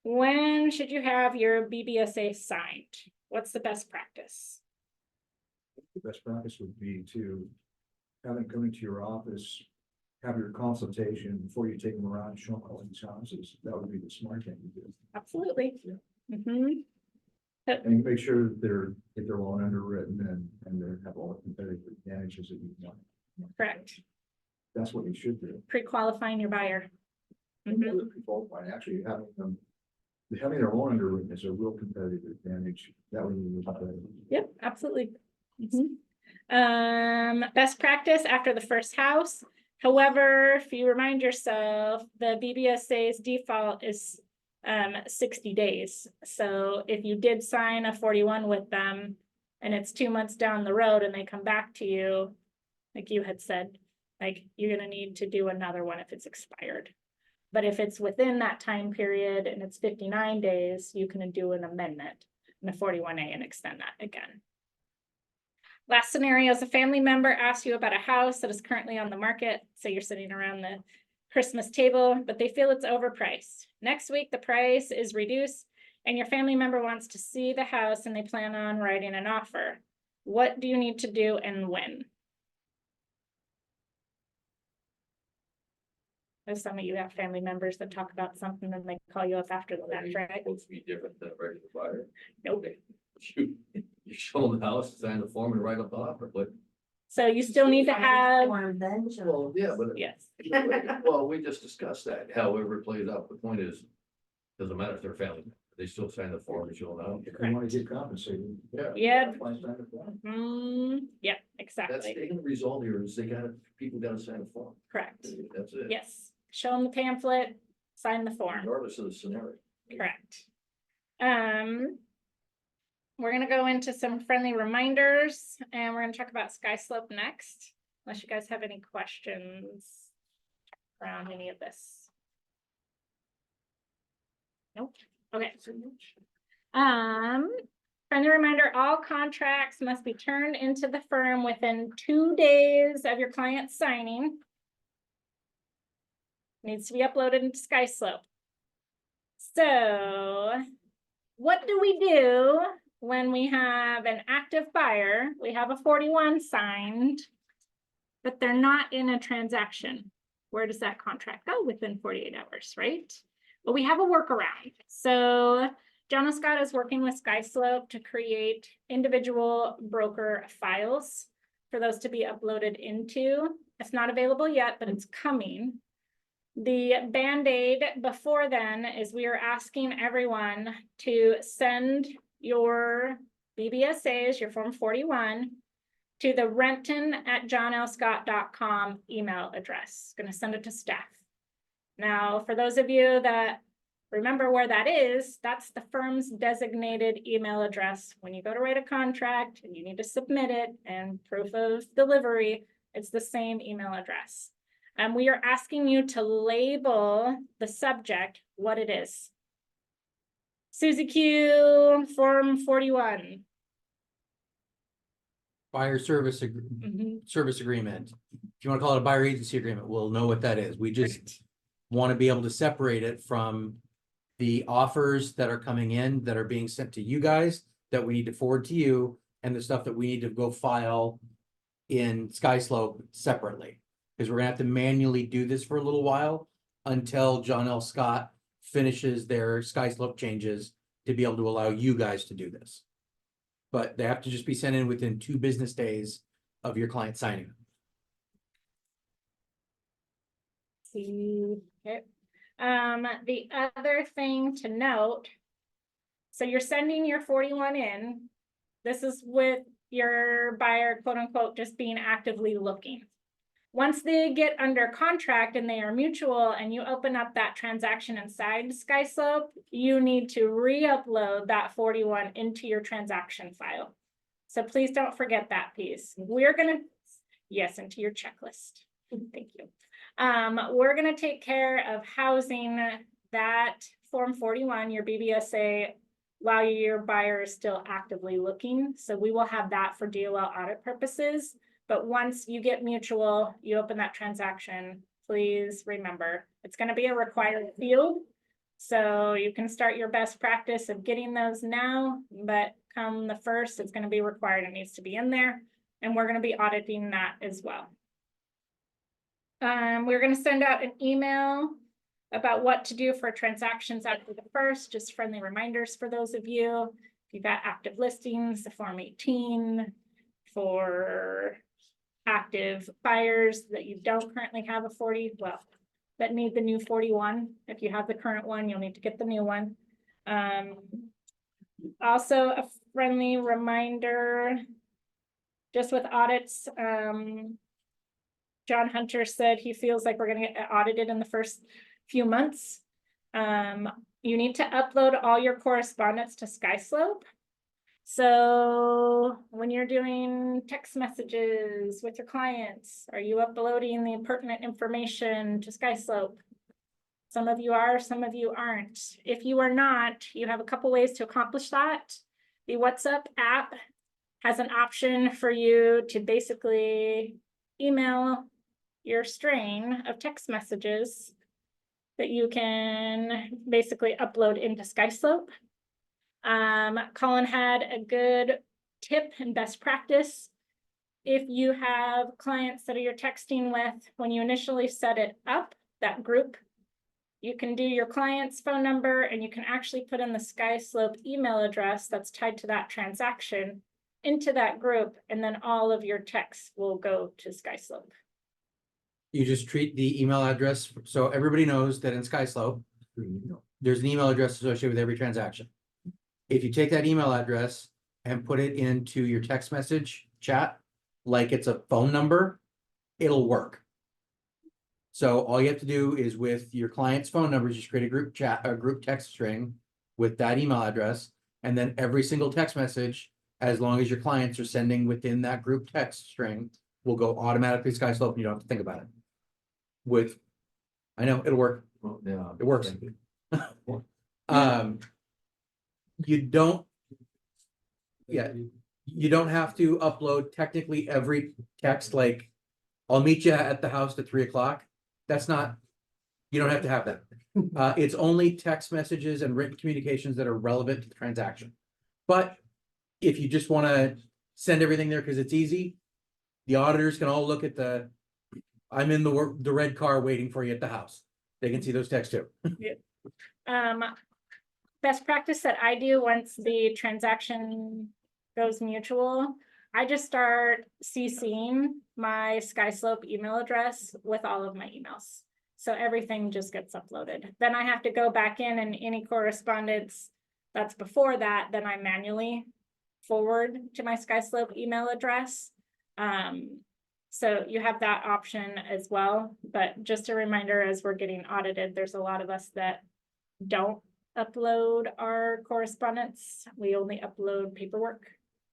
When should you have your BBSA signed? What's the best practice? The best practice would be to have them come into your office, have your consultation before you take them around, show them all these houses. That would be the smart thing to do. Absolutely. Yeah. Mhm. And make sure that if they're well underwritten and they have all the competitive advantages that you want. Correct. That's what you should do. Pre-qualifying your buyer. Mhm. Actually, having their own underwritten is a real competitive advantage. That would be better. Yep, absolutely. Mhm. Best practice after the first house. However, if you remind yourself, the BBSA's default is 60 days. So if you did sign a 41 with them and it's 2 months down the road and they come back to you, like you had said, like you're gonna need to do another one if it's expired. But if it's within that time period and it's 59 days, you can do an amendment in a 41A and extend that again. Last scenario is a family member asks you about a house that is currently on the market. So you're sitting around the Christmas table, but they feel it's overpriced. Next week, the price is reduced and your family member wants to see the house and they plan on writing an offer. What do you need to do and when? There's some of you have family members that talk about something and they call you up after the fact, right? Supposed to be different than a regular buyer. Nope. You show them the house, sign the form and write up the offer, but. So you still need to have, Or then show- Well, yeah, but. yes, Well, we just discussed that, however it plays out. The point is, doesn't matter if they're family, they still sign the form and show them. If you want to get compensated. Yeah. that's why it's not a problem. yeah, That's exactly, the end result here is people gotta sign a form. correct. That's it. Yes, show them the pamphlet, sign the form, Regardless of the scenario. correct. We're gonna go into some friendly reminders and we're gonna talk about Sky Slope next, unless you guys have any questions around any of this. Nope, okay. Friendly reminder, all contracts must be turned into the firm within 2 days of your client signing. Needs to be uploaded into Sky Slope. So what do we do when we have an active buyer? We have a 41 signed, but they're not in a transaction. Where does that contract go? Within 48 hours, right? But we have a workaround. So John Scott is working with Sky Slope to create individual broker files for those to be uploaded into. It's not available yet, but it's coming. The Band-Aid before then is we are asking everyone to send your BBSAs, your Form 41, to the renton@johnlscott.com email address. Going to send it to staff. Now, for those of you that remember where that is, that's the firm's designated email address. When you go to write a contract and you need to submit it and proof of delivery, it's the same email address. And we are asking you to label the subject what it is. Susie Q, Form 41. Buyer service, service agreement. If you want to call it a buyer agency agreement, we'll know what that is. We just want to be able to separate it from the offers that are coming in that are being sent to you guys that we need to forward to you and the stuff that we need to go file in Sky Slope separately. Because we're gonna have to manually do this for a little while until John L. Scott finishes their Sky Slope changes to be able to allow you guys to do this. But they have to just be sent in within 2 business days of your client signing. See, okay. The other thing to note, so you're sending your 41 in. This is with your buyer, quote unquote, just being actively looking. Once they get under contract and they are mutual and you open up that transaction inside Sky Slope, you need to re-upload that 41 into your transaction file. So please don't forget that piece. We're gonna, yes, into your checklist. Thank you. We're gonna take care of housing that Form 41, your BBSA, while your buyer is still actively looking. So we will have that for DOL audit purposes. But once you get mutual, you open that transaction, please remember, it's going to be a required field. So you can start your best practice of getting those now, but come the first, it's going to be required. It needs to be in there. And we're going to be auditing that as well. We're going to send out an email about what to do for transactions after the first, just friendly reminders for those of you. you've got active listings, the Form 18 for active buyers that you don't currently have a 40, well, that need the new 41. If you have the current one, you'll need to get the new one. Also a friendly reminder, just with audits, John Hunter said he feels like we're gonna get audited in the first few months. You need to upload all your correspondence to SkySlope. So when you're doing text messages with your clients, are you uploading the pertinent information to SkySlope? Some of you are, some of you aren't. If you are not, you have a couple ways to accomplish that. The WhatsApp app has an option for you to basically email your string of text messages that you can basically upload into SkySlope. Colin had a good tip and best practice. If you have clients that you're texting with, when you initially set it up, that group, you can do your client's phone number and you can actually put in the SkySlope email address that's tied to that transaction into that group, and then all of your texts will go to SkySlope. You just treat the email address, so everybody knows that in SkySlope, there's an email address associated with every transaction. If you take that email address and put it into your text message chat, like it's a phone number, it'll work. So all you have to do is with your client's phone numbers, just create a group chat, a group text string with that email address. And then every single text message, as long as your clients are sending within that group text string, will go automatically to SkySlope and you don't have to think about it. I know, it'll work. Well, yeah. It works. You don't have to upload technically every text, like, I'll meet you at the house at 3 o'clock. That's not, you don't have to have that. It's only text messages and written communications that are relevant to the transaction. But if you just want to send everything there because it's easy, the auditors can all look at I'm in the red car waiting for you at the house. They can see those texts too. Best practice that I do once the transaction goes mutual, I just start CCing my SkySlope email address with all of my emails. So everything just gets uploaded. Then I have to go back in and any correspondence that's before that, then I manually forward to my SkySlope email address. So you have that option as well, but just a reminder, as we're getting audited, there's a lot of us that don't upload our correspondence. We only upload paperwork.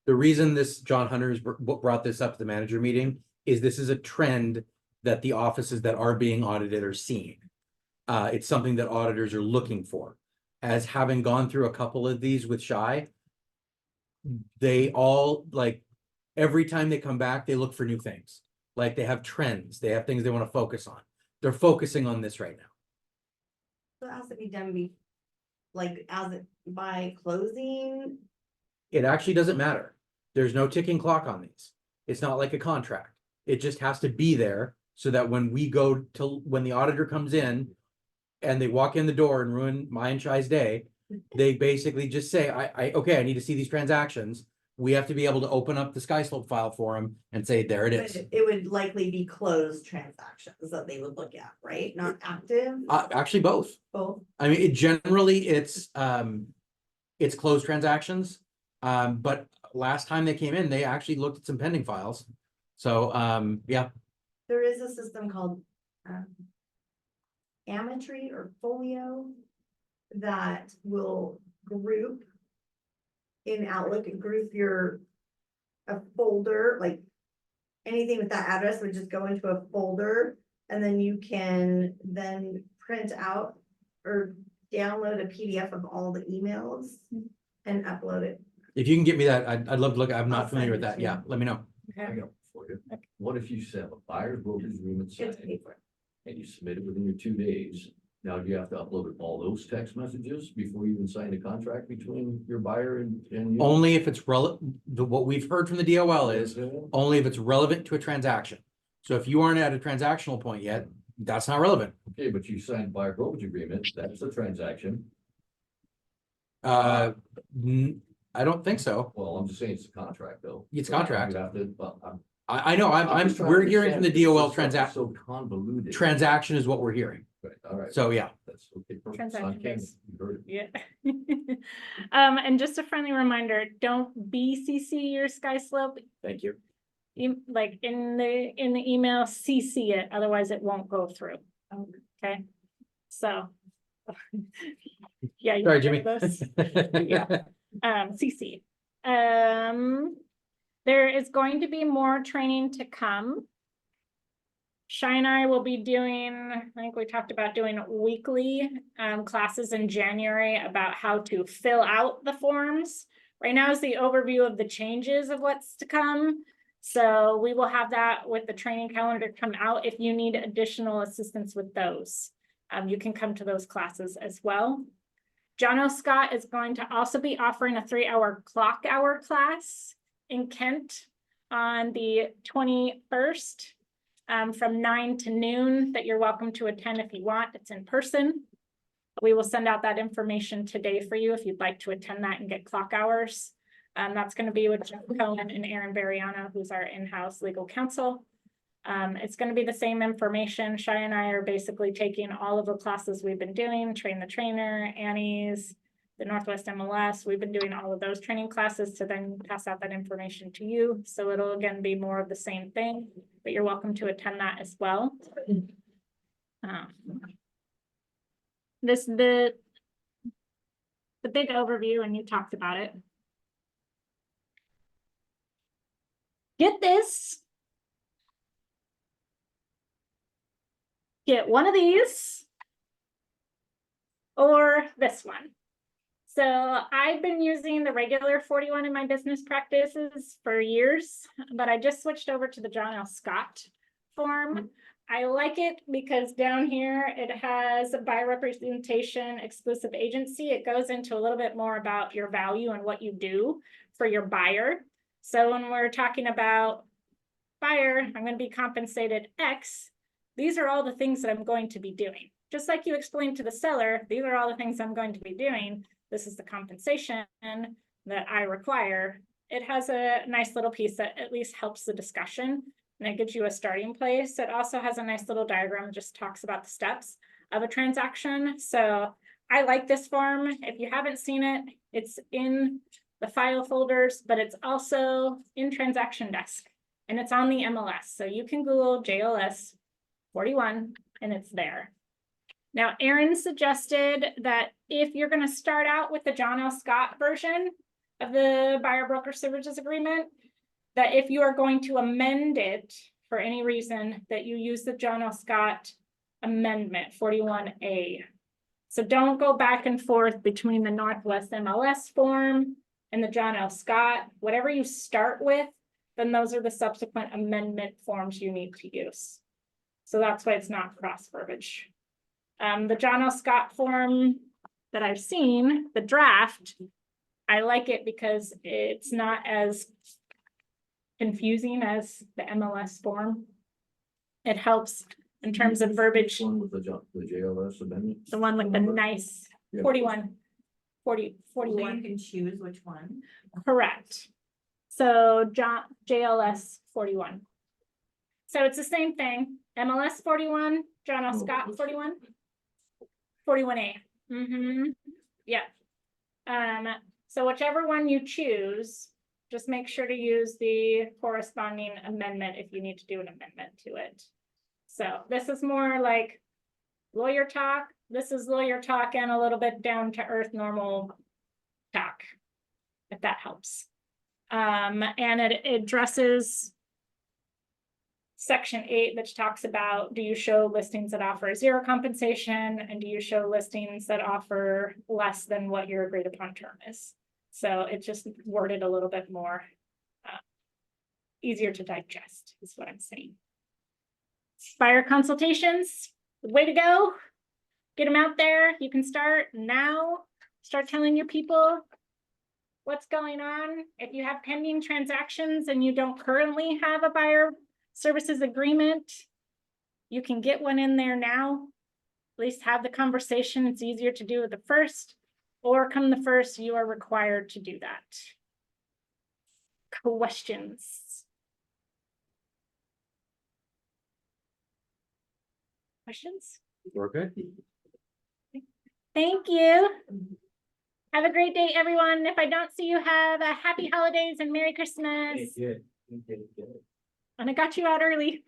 The reason John Hunter's brought this up at the manager meeting is this is a trend that the offices that are being audited are seeing. It's something that auditors are looking for. As having gone through a couple of these with Shy, they all, like, every time they come back, they look for new things. Like, they have trends, they have things they want to focus on. They're focusing on this right now. So it has to be done by closing. It actually doesn't matter. There's no ticking clock on these. It's not like a contract. It just has to be there so that when the auditor comes in and they walk in the door and ruin my and Shy's day, they basically just say, okay, I need to see these transactions. We have to be able to open up the SkySlope file for them and say, there it is. It would likely be closed transactions that they would look at, right? Not active, Actually, both. both. I mean, it's closed transactions. But last time they came in, they actually looked at some pending files. So, yeah. There is a system called Ametry or Folio that will group in Outlook and group a folder, like anything with that address would just go into a folder, and then you can then print out or download a PDF of all the emails and upload it. If you can get me that, I'd love to look. I'm I'll not familiar send with it that. to you. Yeah, let me know. I got one for you. What if you have a buyer's broker's agreement It's signed paid for. and you submit it within your 2 days? Now, do you have to upload all those text messages before you even sign the contract between your buyer and you? Only if it's what we've heard from the DOL is only if it's relevant to a transaction. So if you aren't at a transactional point yet, that's not relevant. Okay, but you signed buyer brokerage agreement, that's a transaction. I don't think so. Well, I'm just saying it's a contract though. It's So contract. you have to, well, I know, I'm just trying to we're hearing from the understand, DOL because this stuff is transaction, So convoluted. transaction is what we're hearing. Right, all right. So, yeah. That's okay. perfect. Transaction Son Ken, based. you heard it. Yeah. And just a friendly reminder, don't BCC your Sky Slope, Thank you. like in the email, CC it, otherwise it won't go through. Okay, so. Yeah. you Sorry, heard Jimmy. of this? Yeah. CC. There is going to be more training to come. Shai and I will be doing, I think we talked about doing weekly classes in January about how to fill out the forms. Right now is the overview of the changes of what's to come. So we will have that with the training calendar come out. If you need additional assistance with those, you can come to those classes as well. John L. Scott is going to also be offering a 3-hour clock hour class in Kent on the 21st. From 9 to noon that you're welcome to attend if you want. It's in person. We will send out that information today for you if you'd like to attend that and get clock hours. That's going to be with Jeff Cohen and Aaron Bariano, who's our in-house legal counsel. It's going to be the same information. Shai and I are basically taking all of the classes we've been doing, Train the Trainer, Annie's, the Northwest MLS. We've been doing all of those training classes to then pass out that information to you. So it'll again be more of the same thing, but you're welcome to attend that as well. This the big overview, and you talked about it. Get this. Get one of these or this one. So I've been using the regular 41 in my business practices for years, but I just switched over to the John L. Scott form. I like it because down here it has buyer representation, exclusive agency. It goes into a little bit more about your value and what you do for your buyer. So when we're talking about buyer, I'm going to be compensated X. These are all the things that I'm going to be doing. Just like you explained to the seller, these are all the things I'm going to be doing. This is the compensation that I require. It has a nice little piece that at least helps the discussion, and it gives you a starting place. It also has a nice little diagram that just talks about the steps of a transaction. So I like this form. If you haven't seen it, it's in the file folders, but it's also in Transaction Desk, and it's on the MLS. So you can Google JLS 41 and it's there. Now, Aaron suggested that if you're going to start out with the John L. Scott version of the buyer broker services agreement, that if you are going to amend it for any reason, that you use the John L. Scott amendment 41A. So don't go back and forth between the Northwest MLS form and the John L. Scott. Whatever you start with, then those are the subsequent amendment forms you need to use. So that's why it's not cross verbiage. The John L. Scott form that I've seen, the draft, I like it because it's not as confusing as the MLS form. It helps in terms of verbiage, One with the JLS amendment. the one with the nice Yeah. 41. So you 41, can choose which one. correct. So JLS 41. So it's the same thing, MLS 41, John L. Scott 41. 41A. Yeah. So whichever one you choose, just make sure to use the corresponding amendment if you need to do an amendment to it. So this is more like lawyer talk. This is lawyer talk and a little bit down to earth normal talk, if that helps. And it addresses Section 8, which talks about, do you show listings that offer zero compensation, and do you show listings that offer less than what your agreed upon term is? So it's just worded a little bit more easier to digest, is what I'm saying. Buyer consultations, way to go. Get them out there. You can start now. Start telling your people what's going on. If you have pending transactions and you don't currently have a buyer services agreement, you can get one in there now. At least have the conversation. It's easier to do with the first. or come the first, you are required to do that. Questions? Questions? We're good. Thank you. Have a great day, everyone. If I don't see you, have a happy holidays and Merry Christmas. Good. Good. And I got you out early.